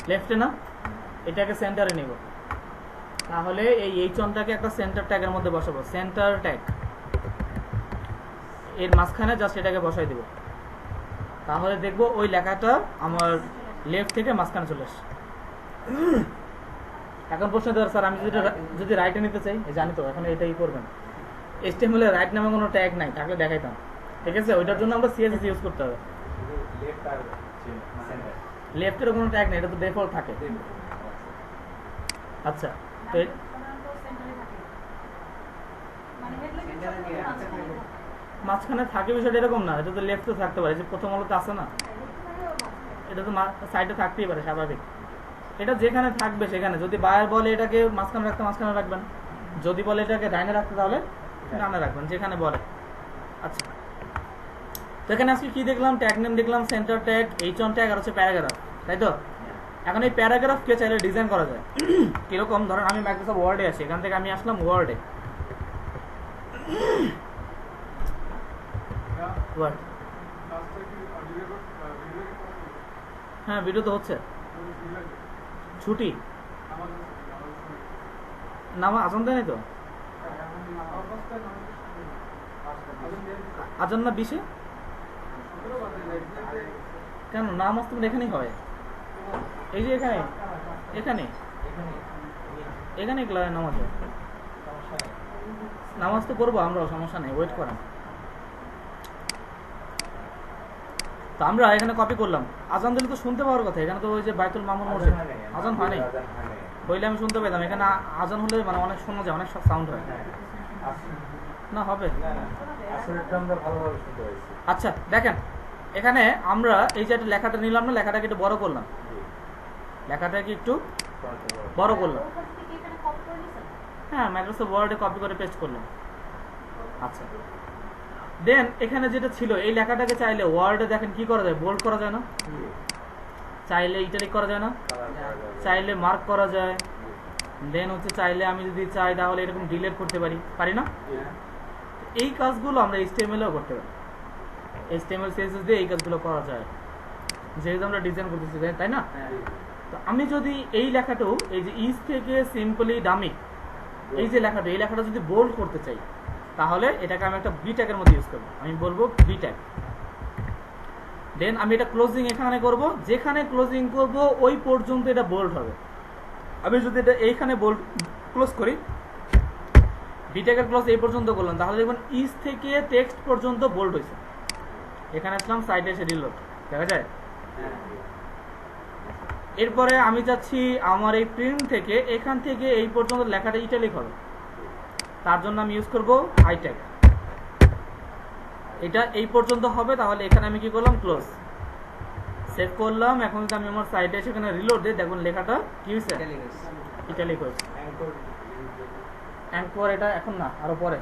লেফটে না, এটাকে সেন্টারে নিব। তাহলে এই H1টাকে একটা সেন্টার ট্যাগের মধ্যে বসাবো, সেন্টার ট্যাগ। এর মাঝখানে জাস্ট এটাকে বসাই দিব, তাহলে দেখবো ওই লেখাটা আমার লেফট থেকে মাঝখানে চলে আসছে। এখন প্রশ্ন দেওয়ার, স্যার আমি যদি রাইটে নিতে চাই, জানি তো এখন এটাই করবেন। HTML এর রাইট নামে কোনো ট্যাগ নাই, থাকলে দেখাইতাম, ঠিক আছে? ওইটার জন্য আমরা CSS ইউজ করতে হবে। লেফটের কোনো ট্যাগ নেই, এটা তো ডিফল্ট থাকে। আচ্ছা, তো মাঝখানে থাকে বিষয়টা এরকম না, এটা তো লেফটে থাকতে পারে, যে প্রথম আলোতে আছে না, এটা তো সাইডে থাকতেই পারে, স্বাভাবিক। এটা যেখানে থাকবে সেখানে, যদি বায়ার বলে এটাকে মাঝখানে রাখতে মাঝখানে রাখবেন, যদি বলে এটাকে ডাইনে রাখতে তাহলে ডানে রাখবেন, যেখানে বলে। আচ্ছা, তো এখানে আজকে কি দেখলাম, ট্যাগ নেম দেখলাম, সেন্টার ট্যাগ, H1 ট্যাগ, আর হচ্ছে প্যারাগ্রাফ, তাই তো? এখন এই প্যারাগ্রাফকে চাইলে ডিজাইন করা যায় কিরকম, ধরেন আমি মাইক্রোসফট ওয়ার্ডে আছি, এখান থেকে আমি আসলাম ওয়ার্ডে, ওয়ার্ড, হ্যাঁ ভিডিও তো হচ্ছে, ছুটি নামা আজান দেয় তো, আজান না 20-এ কেন, নাম আসতে এখানেই হয়, এই যে এখানে এখানে এখানে নামাজ হয়, নামাজ তো করবো আমরাও, সমস্যা নেই, ওয়েট করেন। তো আমরা এখানে কপি করলাম, আজান দিলে তো শুনতে পাওয়ার কথা, এখানে তো ওই যে বাইতুল মামুন মসজিদ, আজান হয় নাই, হইলে আমি শুনতে পেতাম। এখানে আজান হলে মানে অনেক শোনা যায়, অনেক সাউন্ড হয় না, হবে। আচ্ছা দেখেন, এখানে আমরা এই যে লেখাটা নিলাম না, লেখাটাকে একটু বড় করলাম, লেখাটাকে একটু বড় করলাম, হ্যাঁ মাইক্রোসফট ওয়ার্ডে কপি করে পেস্ট করলাম। আচ্ছা, দেন এখানে যেটা ছিল এই লেখাটাকে চাইলে ওয়ার্ডে দেখেন কি করা যায়, বোল্ড করা যায় না, চাইলে ইটালিক করা যায় না, চাইলে মার্ক করা যায়, দেন হচ্ছে চাইলে আমি যদি চাই তাহলে এরকম ডিলিট করতে পারি না? এই কাজগুলো আমরা HTML-এও করতে পারি, HTML CSS দিয়ে এই কাজগুলো করা যায়, যেহেতু আমরা ডিজাইন করতেছি, তাই না? তো আমি যদি এই লেখাটাও এই যে ইজ থেকে সিম্পলি ডামি, এই যে লেখাটা, এই লেখাটা যদি বোল্ড করতে চাই, তাহলে এটাকে আমি একটা বি ট্যাগের মধ্যে ইউজ করবো, আমি বলবো বি ট্যাগ। দেন আমি এটা ক্লোজিং এখানে করব, যেখানে ক্লোজিং করব ওই পর্যন্ত এটা বোল্ড হবে। আমি যদি এটা এইখানে বোল্ড ক্লোজ করি, বি ট্যাগের ক্লোজ এই পর্যন্ত করলাম, তাহলে দেখবেন ইজ থেকে টেক্সট পর্যন্ত বোল্ড হয়েছে। এখানে আসলাম, সাইডে এসে রিলোড, দেখা যায়। হ্যাঁ এরপরে আমি চাচ্ছি আমার এই প্রিন্ট থেকে এখান থেকে এই পর্যন্ত লেখাটা ইটালিক হবে, তার জন্য আমি ইউজ করব আই ট্যাগ। এটা এই পর্যন্ত হবে, তাহলে এখানে আমি কি করলাম, ক্লোজ, সেভ করলাম। এখন যদি আমি আমার সাইডে এসে এখানে রিলোড দিই, দেখুন লেখাটা কি হয়েছে, ইটালিক হয়েছে। অ্যাঙ্কর এটা এখন না, আরো পরে।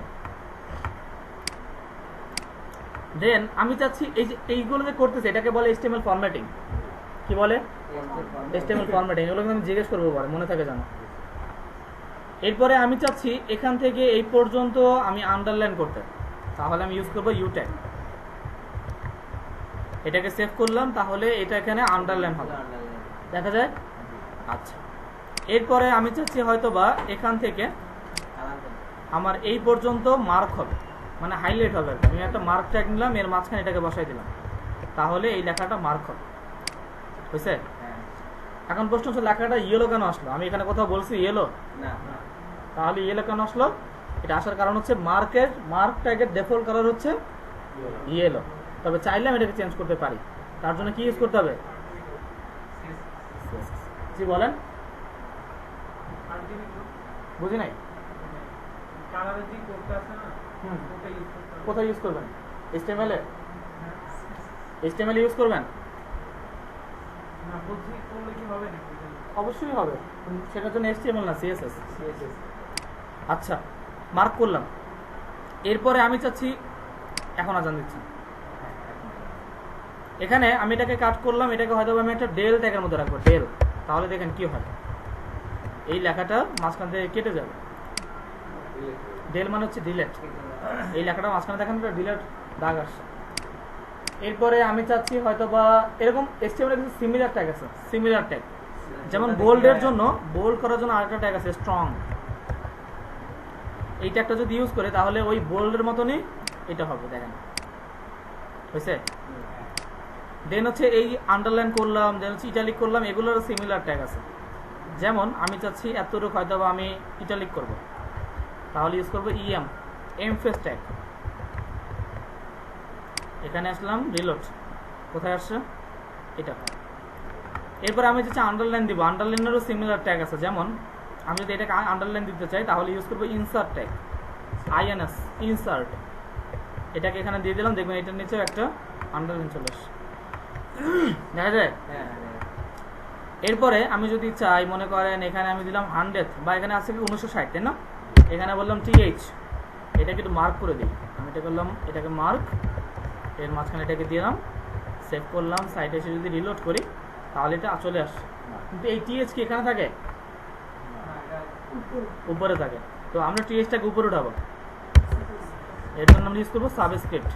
দেন আমি চাচ্ছি এই যে এইগুলো যে করতেছে এটাকে বলে HTML ফরম্যাটিং। কি বলে, HTML ফরম্যাটিং। এগুলো কিন্তু আমি জিজ্ঞেস করবো পরে, মনে থাকে জানো। এরপরে আমি চাচ্ছি এখান থেকে এই পর্যন্ত আমি আন্ডারলাইন করতে, তাহলে আমি ইউজ করবো ইউ ট্যাগ। এটাকে সেভ করলাম, তাহলে এটা এখানে আন্ডারলাইন হবে, দেখা যায়। আচ্ছা, এরপরে আমি চাচ্ছি হয়তো বা এখান থেকে আমার এই পর্যন্ত মার্ক হবে, মানে হাইলাইট হবে। আমি একটা মার্ক ট্যাগ নিলাম, এর মাঝখানে এটাকে বসাই দিলাম, তাহলে এই লেখাটা মার্ক হবে, বুঝছে? এখন প্রশ্ন হচ্ছে লেখাটা ইয়েলো কেন আসলো? আমি এখানে কোথাও বলছি ইয়েলো না, তাহলে ইয়েলো কেন আসলো? এটা আসার কারণ হচ্ছে মার্ক ট্যাগের ডিফল্ট কালার হচ্ছে ইয়েলো, তবে চাইলে আমি এটাকে চেঞ্জ করতে পারি। তার জন্য কি ইউজ করতে হবে? জি বলেন, বুঝি নাই। কোথায় ইউজ করবেন? HTML এ? HTML ইউজ করবেন? অবশ্যই হবে, সেটার জন্য HTML না, CSS। আচ্ছা, মার্ক করলাম। এরপরে আমি চাচ্ছি, এখন আজান দিচ্ছি, এখানে আমি এটাকে কাট করলাম, এটাকে হয়তো আমি একটা ডেল ট্যাগের মধ্যে রাখবো, ডেল। তাহলে দেখেন কি হয়, এই লেখাটা মাঝখান থেকে কেটে যাবে। ডেল মানে হচ্ছে ডিলেট, এই লেখাটা মাঝখানে দেখেন ডিলেট দাগ আসছে। এরপরে আমি চাচ্ছি হয়তো বা এরকম HTML এর কিছু সিমিলার ট্যাগ আছে, সিমিলার ট্যাগ, যেমন বোল্ডের জন্য, বোল্ড করার জন্য আরেকটা ট্যাগ আছে স্ট্রং। এই ট্যাগটা যদি ইউজ করে তাহলে ওই বোল্ডের মতনই এটা হবে, দেখেন হয়েছে। দেন হচ্ছে এই আন্ডারলাইন করলাম, দেন হচ্ছে ইটালিক করলাম, এগুলোর সিমিলার ট্যাগ আছে। যেমন আমি চাচ্ছি এতটুকু হয়তো বা আমি ইটালিক করব, তাহলে ইউজ করবো এমফেস ট্যাগ। এখানে আসলাম, রিলোড, কোথায় আসছে এটা। এরপর আমি চাচ্ছি আন্ডারলাইন দিব, আন্ডারলাইনেরও সিমিলার ট্যাগ আছে। যেমন আমি যদি এটাকে আন্ডারলাইন দিতে চাই তাহলে ইউজ করবো ইনসার্ট ট্যাগ, INS, ইনসার্ট। এটাকে এখানে দিয়ে দিলাম, দেখবেন এটার নিচেও একটা আন্ডারলাইন চলে আসছে, দেখা যায়। এরপরে আমি যদি চাই, মনে করেন এখানে আমি দিলাম 100 বা এখানে আছে কি 1960, তাই না? এখানে বললাম TH, এটাকে একটু মার্ক করে দিই। আমি এটা করলাম, এটাকে মার্ক, এর মাঝখানে এটাকে দিলাম, সেভ করলাম। সাইডে এসে যদি রিলোড করি তাহলে এটা চলে আসছে, কিন্তু এই TH কি এখানে থাকে? উপরে থাকে। তো আমরা TH-টাকে উপরে উঠাবো, এর জন্য আমরা ইউজ করবো সাবস্ক্রিপ্ট।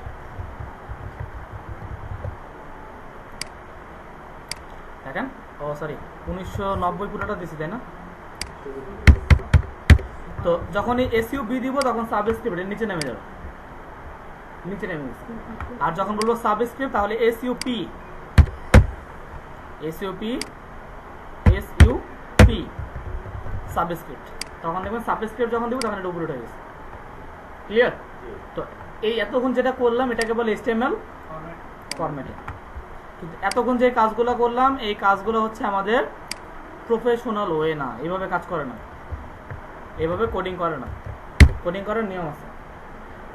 দেখেন, ও সরি, 1990 পুরোটা দিছি, তাই না? তো যখন এই SUB দিব তখন সাবস্ক্রিপ্ট এর নিচে নেমে যাবে, নিচে নেমে গেছে। আর যখন বলবো সাবস্ক্রিপ্ট তাহলে SUP, সাবস্ক্রিপ্ট। তখন দেখবেন সাবস্ক্রিপ্ট যখন দিব তখন এটা উপরে উঠে গেছে, ক্লিয়ার? তো এই এতক্ষণ যেটা করলাম এটাকে বলে HTML ফরম্যাটিং। কিন্তু এতক্ষণ যে কাজগুলো করলাম এই কাজগুলো হচ্ছে আমাদের প্রফেশনাল ওয়ে না, এইভাবে কাজ করে না, এভাবে কোডিং করে না। কোডিং করার নিয়ম আছে।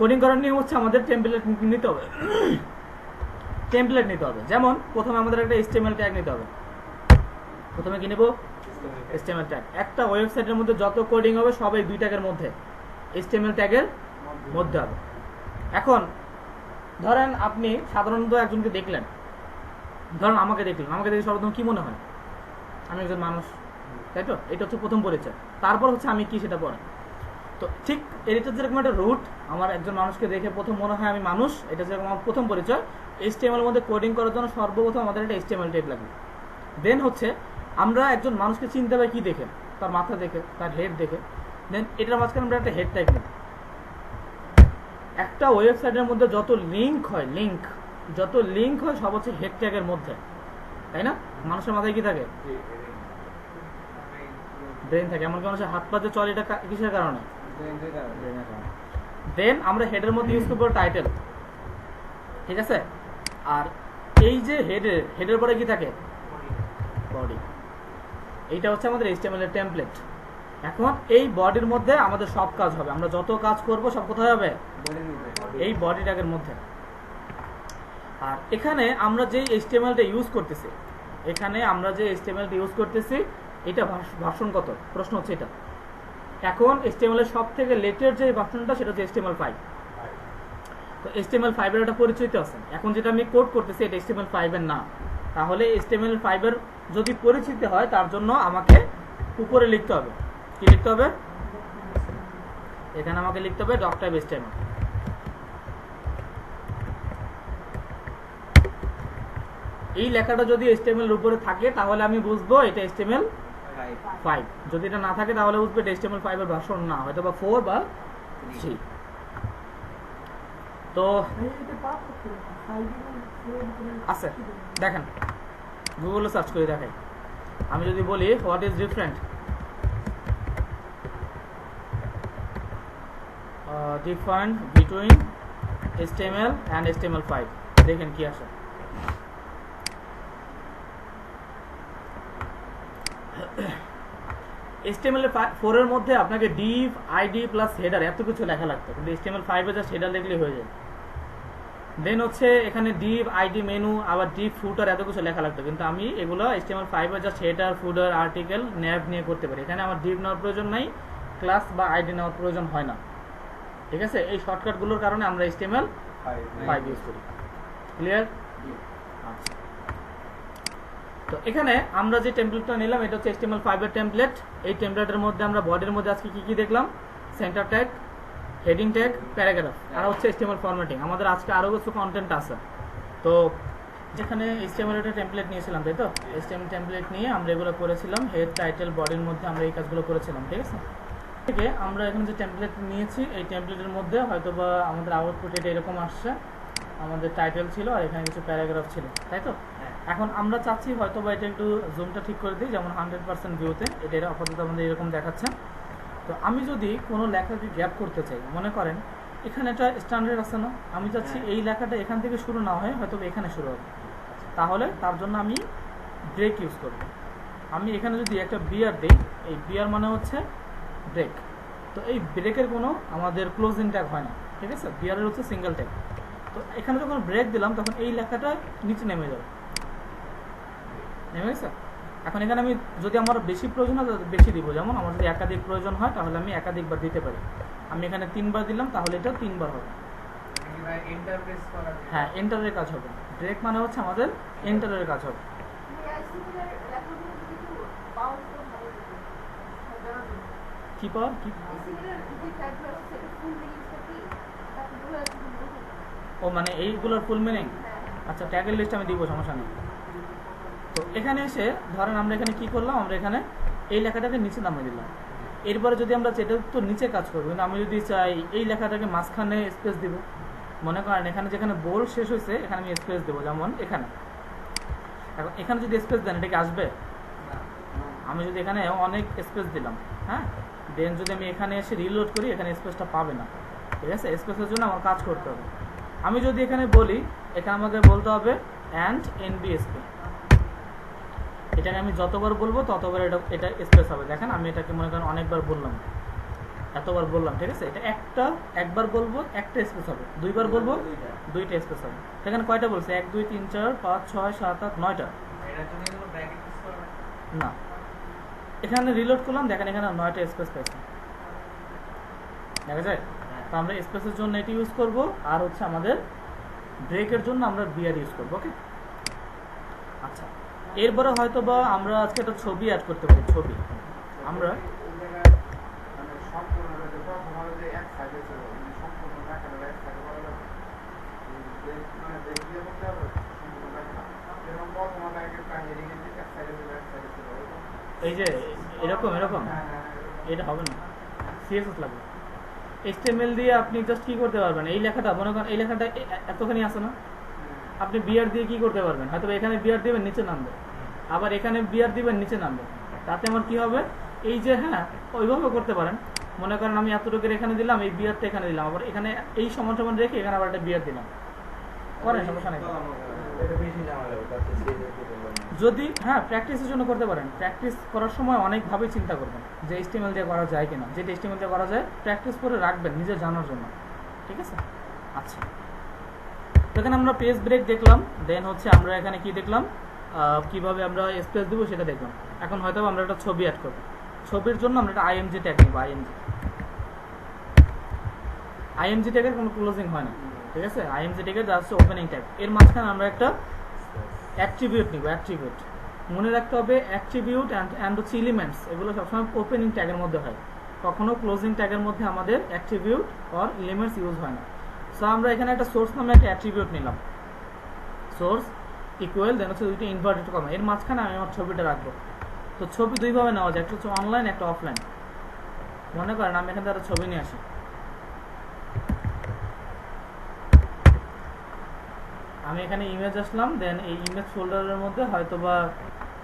কোডিং করার নিয়ম হচ্ছে আমাদের টেমপ্লেট নিতে হবে, টেমপ্লেট নিতে হবে। যেমন প্রথমে আমাদের একটা HTML ট্যাগ নিতে হবে। প্রথমে কি নেব? HTML tag. একটা ওয়েবসাইটের মধ্যে যত কোডিং হবে সবাই 2 ট্যাগের মধ্যে, HTML ট্যাগের মধ্যে হবে। এখন ধরেন আপনি সাধারণত একজনকে দেখলেন, ধরেন আমাকে দেখলেন, আমাকে দেখে সর্বপ্রথম কি মনে হয়? আমি একজন মানুষ, তাই তো? এটা হচ্ছে প্রথম পরিচয়। তারপর হচ্ছে আমি কি, সেটা পরে। তো ঠিক এটা যেরকম একটা রুট, আমার একজন মানুষকে দেখে প্রথম মনে হয় আমি মানুষ, এটা যেরকম আমার প্রথম পরিচয়। HTML এর মধ্যে কোডিং করার জন্য সর্বপ্রথম আমাদের একটা HTML ট্যাগ লাগবে। দেন হচ্ছে আমরা একজন মানুষকে চিনতে পারি কি দেখে? তার মাথা দেখে, তার হেড দেখে। দেন এটার মাঝখানে আমরা একটা হেড ট্যাগ নিই। একটা ওয়েবসাইটের মধ্যে যত লিঙ্ক হয় সব হচ্ছে হেড ট্যাগের মধ্যে, তাই না? মানুষের মাথায় কি থাকে? ব্রেন থাকে। এমনকি মানুষের হাত পা যে চলে, এটা কিসের কারণে? দেন আমরা হেডের মধ্যে ইউজ করবো টাইটেল, ঠিক আছে? আর এই যে হেডের পরে কি থাকে? বডি। এইটা হচ্ছে আমাদের HTML এর টেমপ্লেট। এখন এই বডির মধ্যে আমাদের সব কাজ হবে, আমরা যত কাজ করব সব কোথায় হবে? এই বডি ট্যাগের মধ্যে। আর এখানে আমরা যে HTML-টা ইউজ করতেছি, এটা ভার্সন কত? প্রশ্ন হচ্ছে এটা। এখন HTML এর সব থেকে লেটেস্ট যে ভার্সনটা সেটা হচ্ছে HTML5। তো HTML5 এর একটা পরিচিত আছে। এখন যেটা আমি কোড করতেছি এটা HTML5 এর না। তাহলে HTML5 এর যদি পরিচিতি হয় তার জন্য আমাকে উপরে লিখতে হবে। কি লিখতে হবে? এখানে আমাকে লিখতে হবে doc.html। এই লেখাটা যদি HTML এর উপরে থাকে তাহলে আমি বুঝবো এটা HTML5। যদি এটা না থাকে তাহলে বুঝবো এটা HTML5 এর ভার্সন না, হয়তো বা 4 বা 3। তো আছে, দেখেন গুগলে সার্চ করে দেখাই। আমি যদি বলি what is different between HTML and HTML5, দেখেন কি আসে। HTML4 এর মধ্যে আপনাকে div, id প্লাস হেডার এত কিছু লেখা লাগতো, কিন্তু HTML5 এ জাস্ট হেডার লিখলেই হয়ে যায়। দেন হচ্ছে এখানে div, id, মেনু, আবার div, ফুটার এত কিছু লেখা লাগতো, কিন্তু আমি এগুলো HTML5 এ জাস্ট হেডার, ফুটার, আর্টিকেল, nav নিয়ে করতে পারি। এখানে আমার div নেওয়ার প্রয়োজন নাই, ক্লাস বা id নেওয়ার প্রয়োজন হয় না। ঠিক আছে, এই শর্টকাটগুলোর কারণে আমরা HTML5 ইউজ করি। ক্লিয়ার? আচ্ছা, তো এখানে আমরা যে টেমপ্লেটটা নিলাম এটা হচ্ছে HTML5 এর টেমপ্লেট। এই টেমপ্লেটের মধ্যে আমরা বডির মধ্যে আজকে কি কি দেখলাম? Centre tag, heading tag, paragraph, আর হচ্ছে HTML ফরম্যাটিং। আমাদের আজকে আরো কিছু কন্টেন্ট আছে। তো যেখানে HTML এর টেমপ্লেট নিয়েছিলাম, তাই তো HTML টেমপ্লেট নিয়ে আমরা এগুলো করেছিলাম, হেড, টাইটেল, বডির মধ্যে আমরা এই কাজগুলো করেছিলাম। ঠিক আছে, থেকে আমরা এখানে যে টেমপ্লেট নিয়েছি এই টেমপ্লেটের মধ্যে হয়তোবা আমাদের আউটপুট এটা এরকম আসছে, আমাদের টাইটেল ছিল আর এখানে কিছু প্যারাগ্রাফ ছিল, তাই তো। এখন আমরা চাচ্ছি হয়তোবা এটা একটু জুমটা ঠিক করে দিই, যেমন 100% ভিউতে এটা আপাতত আমাদের এরকম দেখাচ্ছে। তো আমি যদি কোনো লেখাকে গ্যাপ করতে চাই, মনে করেন এখানে একটা স্ট্যান্ডার্ড আছে না, আমি চাচ্ছি এই লেখাটা এখান থেকে শুরু না হয় হয়তো এখানে শুরু হবে, তাহলে তার জন্য আমি ব্রেক ইউজ করব। আমি এখানে যদি একটা বিআর দিই, এই বিআর মানে হচ্ছে ব্রেক। তো এই ব্রেকের কোনো আমাদের ক্লোজিং ট্যাগ হয় না, ঠিক আছে, বিআরের হচ্ছে সিঙ্গেল ট্যাগ। তো এখানে যখন ব্রেক দিলাম তখন এই লেখাটা নিচে নেমে যাবে, নেমে গেছে। এখন এখানে আমি যদি আমার বেশি প্রয়োজন হয় বেশি দিব, যেমন আমার যদি একাধিক প্রয়োজন হয় তাহলে আমি একাধিকবার দিতে পারি। আমি এখানে 3বার দিলাম তাহলে এটা 3বার হবে। হ্যাঁ, এন্টারের কাজ হবে। ব্রেক মানে হচ্ছে আমাদের এন্টারের কাজ হবে। কি পাওয়ার কি? ও মানে এইগুলোর ফুল মিনিং। আচ্ছা, ট্যাগের লিস্ট আমি দিব, সমস্যা নেই। তো এখানে এসে ধরেন আমরা এখানে কি করলাম, আমরা এখানে এই লেখাটাকে নিচে নামিয়ে দিলাম। এরপরে যদি আমরা যেটা তো নিচে কাজ করবো, কিন্তু আমি যদি চাই এই লেখাটাকে মাঝখানে স্পেস দিব, মনে করেন এখানে যেখানে বোল্ড শেষ হয়েছে এখানে আমি স্পেস দেবো, যেমন এখানে। এখন এখানে যদি স্পেস দেন এটা কি আসবে? আমি যদি এখানে অনেক স্পেস দিলাম, হ্যাঁ, দেন যদি আমি এখানে এসে রিলোড করি এখানে স্পেসটা পাবে না। ঠিক আছে, স্পেসের জন্য আমার কাজ করতে হবে। আমি যদি এখানে বলি, এখানে আমাকে বলতে হবে অ্যান্ড এনবিএসপি। এটাকে আমি যতবার বলবো ততবার এটা স্পেস হবে। দেখেন আমি এটাকে মনে করেন অনেকবার বললাম, এতবার বললাম, ঠিক আছে। এটা একবার বলবো একটা স্পেস হবে, দুইবার বলবো দুইটা স্পেস হবে। সেখানে কয়টা বলছে? 1 2 3 4 5 6 7 8 9টা না। এখানে রিলোড করলাম, দেখেন এখানে 9টা স্পেস পাইছে, দেখা যায়। তো আমরা স্পেসের জন্য এটি ইউজ করব, আর হচ্ছে আমাদের ব্রেকের জন্য আমরা বিআর ইউজ করবো। ওকে, আচ্ছা, এরপরে হয়তো বা আমরা আজকে একটা ছবি অ্যাড করতে পারি। ছবি আমরা এই যে এরকম এটা হবে না, সিএসএস লাগবে। HTML দিয়ে আপনি জাস্ট কি করতে পারবেন, এই লেখাটা মনে করেন এই লেখাটা এতখানি আছে না, আপনি বিআর দিয়ে কি করতে পারবেন, হয়তো এখানে বিআর দিবেন নিচে নামবে, আবার এখানে বিআর দিবেন নিচে নামবে। তাতে আমার কি হবে, এই যে হ্যাঁ ওইভাবে করতে পারেন। মনে করেন আমি এতটুকুর এখানে দিলাম, এই বিআরটা এখানে দিলাম, আবার এখানে এই সমান সমান রেখে এখানে আবার একটা বিআর দিলাম, করেন, সমস্যা নেই। এটা বেশি ঝামেলা হবে, তার চেয়ে CSS দিয়ে বললাম না। যদি হ্যাঁ প্র্যাকটিসের জন্য করতে পারেন, প্র্যাকটিস করার সময় অনেকভাবে চিন্তা করবেন যে HTML দিয়ে করা যায় কিনা, যেটা HTML দিয়ে করা যায় প্র্যাকটিস করে রাখবেন নিজে জানার জন্য, ঠিক আছে। আচ্ছা, তো এখানে আমরা পেজ ব্রেক দেখলাম, দেন হচ্ছে আমরা এখানে কি দেখলাম, কিভাবে আমরা স্পেস দেবো সেটা দেখলাম। এখন হয়তো আমরা একটা ছবি অ্যাড করবো, ছবির জন্য আমরা একটা IMG ট্যাগ নিব। IMG ট্যাগের কোনো ক্লোজিং হয় না, ঠিক আছে। IMG ট্যাগের যা হচ্ছে ওপেনিং ট্যাগ, এর মাঝখানে আমরা একটা অ্যাট্রিবিউট নিব। অ্যাট্রিবিউট মনে রাখতে হবে, অ্যাট্রিবিউট অ্যান্ড হচ্ছে এলিমেন্টস, এগুলো সবসময় ওপেনিং ট্যাগের মধ্যে হয়, কখনো ক্লোজিং ট্যাগের মধ্যে আমাদের অ্যাট্রিবিউট অর এলিমেন্টস ইউজ হয় না। সো আমরা এখানে একটা সোর্স নামে একটা অ্যাট্রিবিউট নিলাম, সোর্স ইকুয়াল দেন হচ্ছে দুইটা ইনভার্টেড কমা, এর মাঝখানে আমি আমার ছবিটা রাখবো। তো ছবি দুইভাবে নেওয়া যায়, একটা হচ্ছে অনলাইন, একটা অফলাইন। মনে করেন আমি এখান থেকে একটা ছবি নিয়ে আসি, আমি এখানে ইমেজ আসলাম, দেন এই ইমেজ ফোল্ডারের মধ্যে হয়তোবা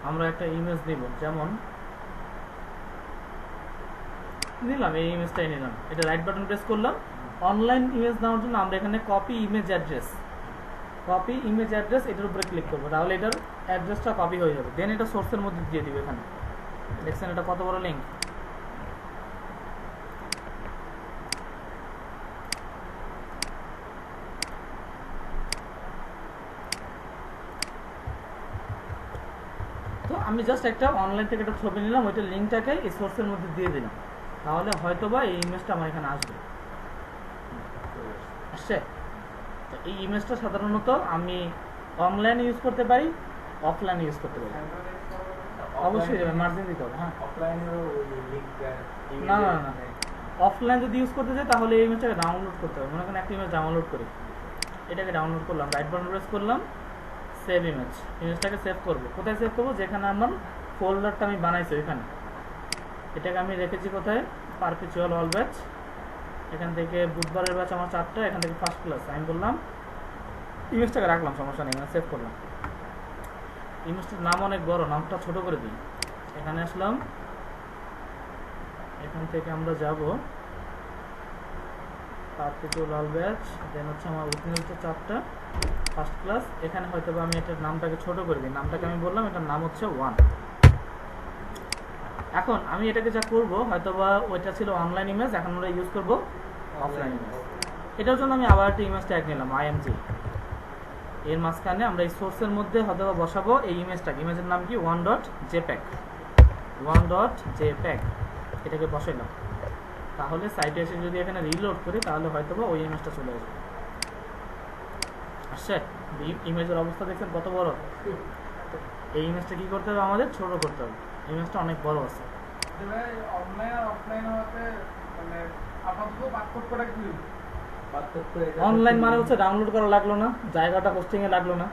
আমরা একটা ইমেজ নিব, যেমন নিলাম এই ইমেজটাই নিলাম, এটা রাইট বাটন প্রেস করলাম। অনলাইন ইমেজ নেওয়ার জন্য আমরা এখানে কপি ইমেজ অ্যাড্রেস, এটার উপরে ক্লিক করবো, তাহলে এটার অ্যাড্রেসটা কপি হয়ে যাবে। দেন এটা সোর্সের মধ্যে দিয়ে দিবে। এখানে দেখছেন এটা কত বড় লিঙ্ক, তো আমি জাস্ট একটা অনলাইন থেকে একটা ছবি নিলাম, ওইটা লিঙ্কটাকে এই সোর্সের মধ্যে দিয়ে দিলাম, তাহলে হয়তোবা এই ইমেজটা আমার এখানে আসবে। আসছে? তো এই ইমেজটা সাধারণত আমি অনলাইনে ইউজ করতে পারি, অফলাইনে ইউজ করতে পারি। অবশ্যই যাবে, মার্জিন দিতে হবে। হ্যাঁ, অফলাইনেও ওই লিংক না না না, অফলাইন যদি ইউজ করতে চাই তাহলে এই ইমেজটাকে ডাউনলোড করতে হবে। মনে করেন একটা ইমেজ ডাউনলোড করি, এটাকে ডাউনলোড করলাম, রাইট বাটন প্রেস করলাম, সেভ ইমেজ, ইমেজটাকে সেভ করবো। কোথায় সেভ করবো? যেখানে আমার ফোল্ডারটা আমি বানাইছি ওইখানে। এটাকে আমি রেখেছি কোথায়? Perpetual all batch. এখান থেকে বুধবারের ব্যাচ আমার 4টা, এখান থেকে ফার্স্ট ক্লাস আমি বললাম, ইমেজটাকে রাখলাম, সমস্যা নেই, সেভ করলাম। ইমেজটার নাম অনেক বড়, নামটা ছোট করে দিই। এখানে আসলাম, এখান থেকে আমরা যাব পারপিচুয়াল অল ব্যাচ, দেন হচ্ছে আমার অরিজিনালটা 4টা, ফার্স্ট ক্লাস। এখানে হয়তো আমি এটার নামটাকে ছোট করে দিই, নামটাকে আমি বললাম এটার নাম হচ্ছে 1। এখন আমি এটাকে যা করব, হয়তোবা ওইটা ছিল অনলাইন ইমেজ, এখন আমরা ইউজ করব অফলাইন ইমেজ। এটার জন্য আমি আবার একটা ইমেজ ট্যাগ নিলাম, IMG। এর মাঝখানে আমরা এই সোর্সের মধ্যে হয়তোবা বসাবো এই ইমেজটাকে, ইমেজের নাম কি 1.jpg, 1.jpg, এটাকে বসাইলাম। তাহলে সাইটে এসে যদি এখানে রিলোড করি তাহলে হয়তোবা ওই ইমেজটা চলে আসবে। আসছে? ইমেজের অবস্থা দেখছেন কত বড়? এই ইমেজটা কি করতে হবে? আমাদের ছোট করতে হবে, ইমেজটা অনেক বড় আছে। অনলাইন আর অফলাইন হতে মানে আপাতত পার্থক্যটা কি? অনলাইন মানে হচ্ছে ডাউনলোড করা লাগলো না, জায়গাটা হোস্টিং এ লাগলো না,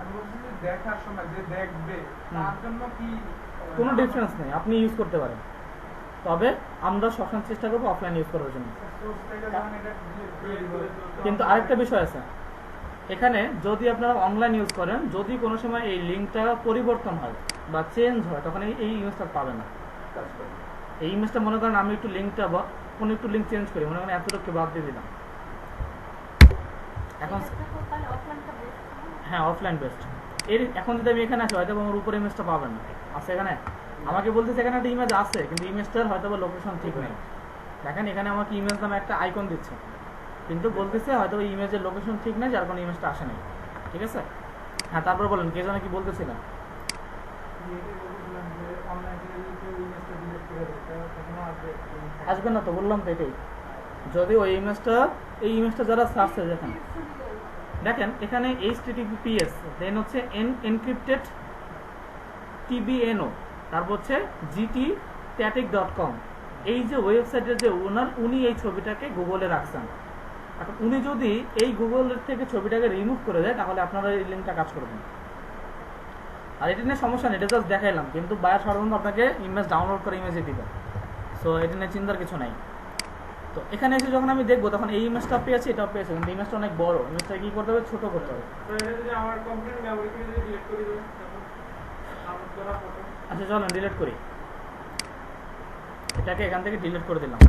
দেখার সময় যে দেখবে তার জন্য কি কোনো ডিফারেন্স নেই, আপনি ইউজ করতে পারেন। তবে আমরা সবসময় চেষ্টা করবো অফলাইন ইউজ করার জন্য। কিন্তু আরেকটা বিষয় আছে, এখানে যদি আপনারা অনলাইন ইউজ করেন, যদি কোনো সময় এই লিঙ্কটা পরিবর্তন হয় বা চেঞ্জ হয়, তখন এই ইমেজটা পাবে না। এই ইমেজটা মনে করেন আমি একটু লিঙ্কটা বা কোনো একটু লিঙ্ক চেঞ্জ করি, মনে করেন এতটুকু বাদ দিয়ে দিলাম, এখন হ্যাঁ অফলাইন বেস্ট। এর এখন যদি আমি এখানে আসি, হয়তো আমার উপরে ইমেজটা পাবেন না। আছে এখানে আমাকে বলতেছে এখানে একটা ইমেজ আছে, কিন্তু ইমেজটার হয়তো বা লোকেশন ঠিক নেই। দেখেন এখানে আমাকে ইমেজ নামে একটা আইকন দিচ্ছে, কিন্তু বলতেছে হয়তো ওই ইমেজের লোকেশন ঠিক নেই, যার কোনো ইমেজটা আসে নাই। ঠিক আছে? হ্যাঁ, তারপর বলেন, কে যেন কি বলতেছিলেন? আসবে না তো, বললাম তো এটাই। যদি ওই এই ইমেজটা যারা সার্চ করে দেখেন এখানে HTTPS, দেন হচ্ছে encrypted TBNO, তারপর হচ্ছে gtstatic.com, এই যে ওয়েবসাইটের যে ওনার, উনি এই ছবিটাকে গুগলে রাখছেন। এখন উনি যদি এই গুগলের থেকে ছবিটাকে রিমুভ করে দেয়, তাহলে আপনারা এই লিঙ্কটা কাজ করবেন। আর এটা নিয়ে সমস্যা নেই, এটা জাস্ট দেখাইলাম, কিন্তু বায়ার সাধারণত আপনাকে ইমেজ ডাউনলোড করে ইমেজে দিবেন। সো এটা নিয়ে চিন্তার কিছু নাই। তো এখানে এসে যখন আমি দেখবো, তখন এই ইমেজটা পেয়েছি, এটাও পেয়েছি, কিন্তু ইমেজটা অনেক বড়, ইমেজটা কি করতে হবে? ছোট করতে হবে। আচ্ছা চলেন ডিলিট করি, এটাকে এখান থেকে ডিলিট করে দিলাম।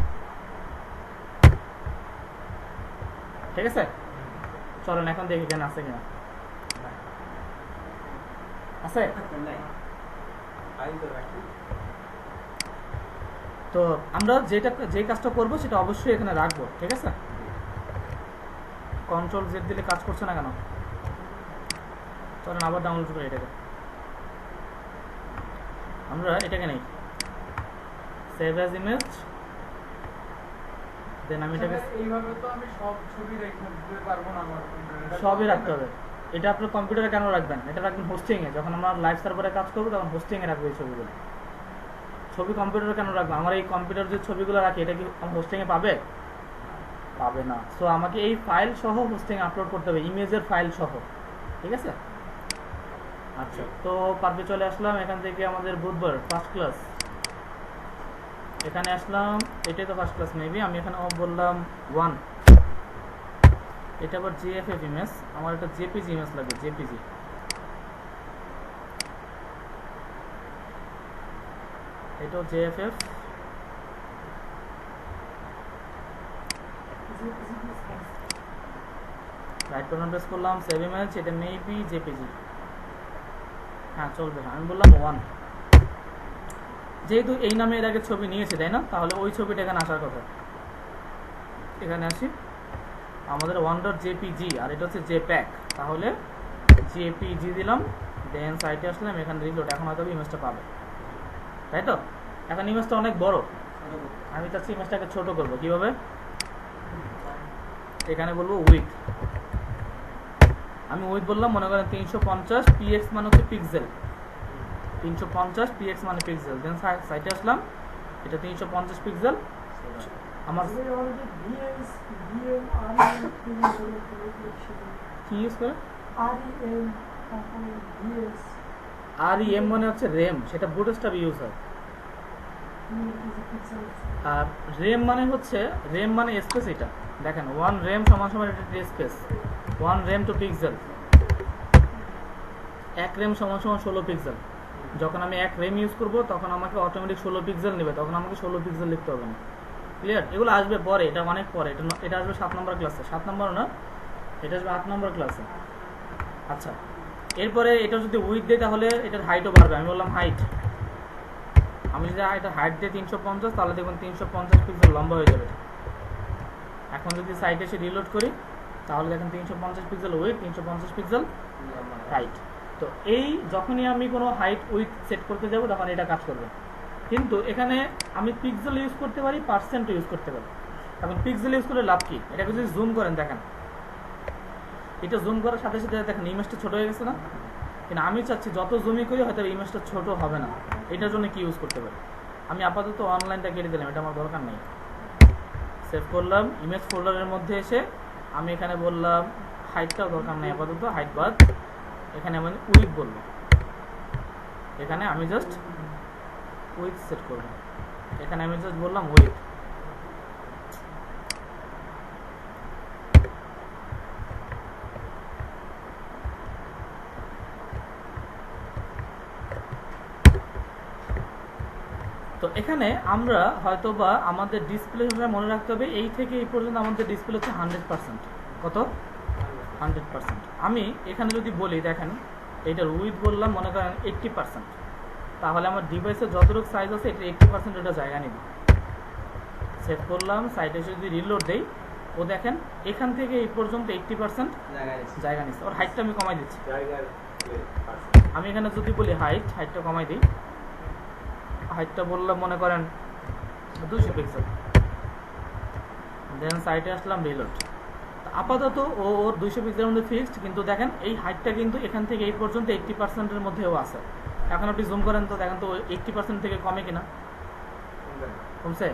ঠিক আছে, চলেন এখন দেখি এখানে আছে কিনা। আছে? ফাইল তো রাখি। তো আমরা যে কাজটা করব সেটা অবশ্যই এখানে রাখবো, ঠিক আছে? কন্ট্রোল জেড দিলে কাজ করছে না কেন? চলেন আবার ডাউনলোড করি এটাকে। আমরা এটাকে নেই, সেভ অ্যাজ ইমেজ, দেন আমি এটাকে এইভাবে তো আমি সব ছবি রাখতে পারবো না আমার কম্পিউটারে। সবই রাখতে হবে। এটা আপনার কম্পিউটারে কেন রাখবেন? এটা রাখবেন হোস্টিং এ। যখন আমরা লাইভ সার্ভারে কাজ করবো তখন হোস্টিং এ রাখবো এই ছবিগুলো। ছবি কম্পিউটারে কেন রাখবো? আমার এই কম্পিউটার যে ছবিগুলো রাখি এটা কি আমার হোস্টিং এ পাবে? পাবে না। সো আমাকে এই ফাইল সহ হোস্টিং আপলোড করতে হবে, ইমেজের ফাইল সহ, ঠিক আছে? আচ্ছা, তো পারবে চলে আসলাম। এখান থেকে আমাদের বুধবার ফার্স্ট ক্লাস, এখানে আসলাম। এটাই তো ফার্স্ট ক্লাস মেবি। আমি এখানে বললাম 1। এটা আবার জিএফএফ ইমেজ, আমার একটা জেপিজি ইমেজ লাগবে, জেপিজি। এটাও জেএফএফ। রাইট বাটন প্রেস করলাম, সেভ ইমেজ। এটা মেবি জেপিজি, হ্যাঁ চলবে। আমি বললাম 1। যেহেতু এই নামে এর আগে ছবি নিয়েছে তাই না, তাহলে ওই ছবিটা এখানে আসার কথা। এখানে আসি, আমাদের 1.jpg আর এটা হচ্ছে jpeg, তাহলে jpg দিলাম। দেন সাইটে আসলাম, এখানে রিলোড। এখন হয়তো ইমেজটা পাবে, তাই তো? এখন ইমেজটা অনেক বড়, আমি চাচ্ছি ইমেজটাকে ছোট করবো। কিভাবে? এখানে বলবো উইথ। আমি উইথ বললাম, মনে করেন 350 px মানে হচ্ছে পিক্সেল, 350 px মানে পিক্সেল। দেন সাইটে আসলাম, এটা 350 পিক্সেল। আমার কি ইউজ করে? REM মানে হচ্ছে রেম, সেটা বুটস্ট্র্যাপ ইউজ হয়। আর রেম মানে হচ্ছে, রেম মানে স্পেস। এটা দেখেন 1 রেম সমান সমান এটা স্পেস, 1 রেম টু পিক্সেল। 1 রেম সমান সমান 16 পিক্সেল। যখন আমি 1 রেম ইউজ করব তখন আমাকে অটোমেটিক 16 পিক্সেল নেবে, তখন আমাকে 16 পিক্সেল লিখতে হবে না। ক্লিয়ার? এগুলো আসবে পরে, এটা অনেক পরে। এটা আসবে 7 নম্বর ক্লাসে। 7 নম্বর না, এটা আসবে 8 নম্বর ক্লাসে। আচ্ছা, এরপরে এটা যদি উইথ দেয় তাহলে এটার হাইটও বাড়বে। আমি বললাম হাইট। আমি যদি এটা হাইট দিয়ে 350, তাহলে দেখুন 350 পিক্সেল লম্বা হয়ে যাবে। এখন যদি সাইটে এসে রিলোড করি তাহলে দেখেন 350 পিক্সেল উইথ, 350 পিক্সেল হাইট। তো এই যখনই আমি কোনো হাইট উইথ সেট করতে যাব তখন এটা কাজ করবে। কিন্তু এখানে আমি পিক্সেল ইউজ করতে পারি, পার্সেন্ট ইউজ করতে পারি। এখন পিক্সেল ইউজ করে লাভ কি? এটাকে যদি জুম করেন দেখেন, এটা জুম করার সাথে সাথে দেখেন ইমেজটা ছোট হয়ে গেছে না? কিন্তু আমি চাচ্ছি যত জুমই করি হয়তো ইমেজটা ছোট হবে না। এটার জন্য কি ইউজ করতে পারি? আমি আপাতত অনলাইনটা কেটে দিলাম, এটা আমার দরকার নেই। সেভ করলাম, ইমেজ ফোল্ডারের মধ্যে এসে আমি এখানে বললাম হাইটটাও দরকার নেই আপাতত, হাইট বাদ। এখানে আমি উইথ বলবো, এখানে আমি জাস্ট উইথ সেট করব। এখানে আমি জাস্ট বললাম উইথ। তো এখানে আমরা হয়তোবা আমাদের ডিসপ্লে মনে রাখতে হবে, এই থেকে এই পর্যন্ত আমাদের ডিসপ্লে হচ্ছে 100%। কত? 100%। আমি এখানে যদি বলি দেখেন, এইটার উইথ বললাম মনে করেন 80%, তাহলে আমার ডিভাইসের যতটুকু সাইজ আছে এটা 80% এটা জায়গা নিবে। সেভ করলাম, সাইটে যদি রিলোড দেই, ও দেখেন এখান থেকে এই পর্যন্ত 80% জায়গা নিচ্ছে। ওর হাইটটা আমি কমাই দিচ্ছি। আমি এখানে যদি বলি হাইটটা কমাই দিই, হাইটটা বললাম মনে করেন 200 পিক্সেল। দেন সাইটে আসলাম, রিলোড। আপাতত ওর 200 পিক্সেলের মধ্যে ফিক্সড, কিন্তু দেখেন এই হাইটটা কিন্তু এখান থেকে এই পর্যন্ত 80%-এর মধ্যেও আছে। এখন আপনি জুম করেন তো দেখেন তো 80% থেকে কমে কিনা? কমছে?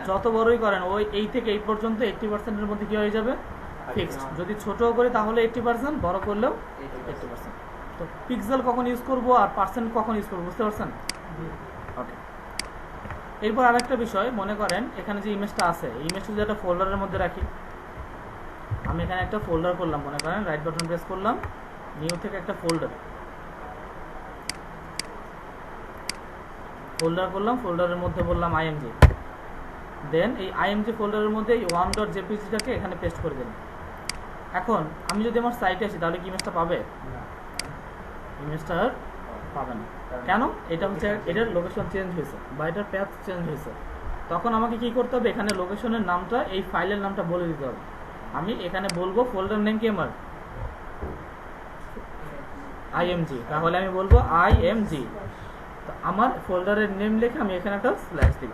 যত বড়ই করেন ওই এই থেকে এই পর্যন্ত 80%-এর মধ্যে কি হয়ে যাবে? ফিক্সড। যদি ছোটও করি তাহলে 80%, বড় করলেও 80%। তো পিক্সেল কখন ইউজ করব আর পার্সেন্ট কখন ইউজ করবো বুঝতে পারছেন? ওকে। এরপর আরেকটা বিষয়, মনে করেন এখানে যে ইমেজটা আছে, এই ইমেজটা যদি একটা ফোল্ডারের মধ্যে রাখি, আমি এখানে একটা ফোল্ডার করলাম, মনে করেন রাইট বাটন প্রেস করলাম, নিউ থেকে একটা ফোল্ডার করলাম, ফোল্ডারের মধ্যে বললাম IMG। দেন এই IMG ফোল্ডারের মধ্যে এই 1.jpg-টাকে এখানে পেস্ট করে দিলাম। এখন আমি যদি আমার সাইটে আসি তাহলে কি ইমেজটা পাবে? ইমেজটার পাবে না। কেন? এটা হচ্ছে এটার লোকেশন চেঞ্জ হয়েছে বা এটার প্যাথ চেঞ্জ হয়েছে। তখন আমাকে কি করতে হবে, এখানে লোকেশনের নামটা এই ফাইলের নামটা বলে দিতে হবে। আমি এখানে বলবো ফোল্ডার নেম কি আমার IMG, তাহলে আমি বলবো IMG। তো আমার ফোল্ডারের নেম লিখে আমি এখানে একটা স্ল্যাশ দিব,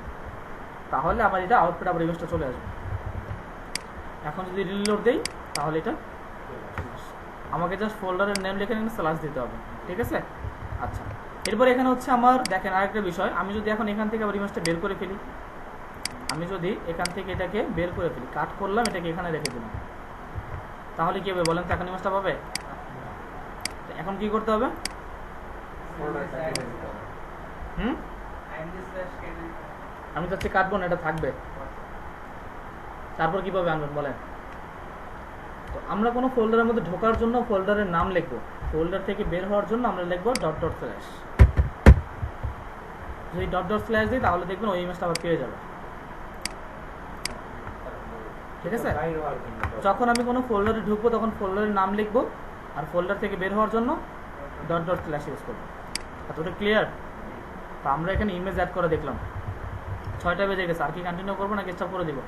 তাহলে আমার এটা আউটপুট আবার ইমেজটা চলে আসবে। এখন যদি রিলোড দেই তাহলে এটা আমাকে জাস্ট ফোল্ডারের নেম লিখে এখানে স্ল্যাশ দিতে হবে, ঠিক আছে? আচ্ছা, এরপর এখানে হচ্ছে আমার দেখেন আরেকটা বিষয়, আমি যদি এখন এখান থেকে আবার ইমেজটা বের করে ফেলি, আমি যদি এখান থেকে এটাকে বের করে ফেলি, কাট করলাম, এটাকে এখানে রেখে দিলাম, তাহলে কি হবে বলেন তো? এখন ইমেজটা পাবে? তো এখন কি করতে হবে? আমি চাচ্ছি কাটবো না, এটা থাকবে। তারপর কিভাবে আনবেন বলেন? তো আমরা কোনো ফোল্ডারের মধ্যে ঢোকার জন্য ফোল্ডারের নাম লিখবো, ফোল্ডার থেকে বের হওয়ার জন্য আমরা লিখবো ডট ডট স্ল্যাশ। যদি ডট ডট স্ল্যাশ দিই তাহলে দেখবেন ওই ইমেজটা আবার পেয়ে যাবে, ঠিক আছে? যখন আমি কোনো ফোল্ডারে ঢুকবো তখন ফোল্ডারের নাম লিখবো, আর ফোল্ডার থেকে বের হওয়ার জন্য ডট ডট স্ল্যাশ ইউজ করবো। এতটা ক্লিয়ার? তো আমরা এখানে ইমেজ অ্যাড করে দেখলাম 6টা বেজে গেছে, আর কি কন্টিনিউ করবো না স্টপ করে দিব?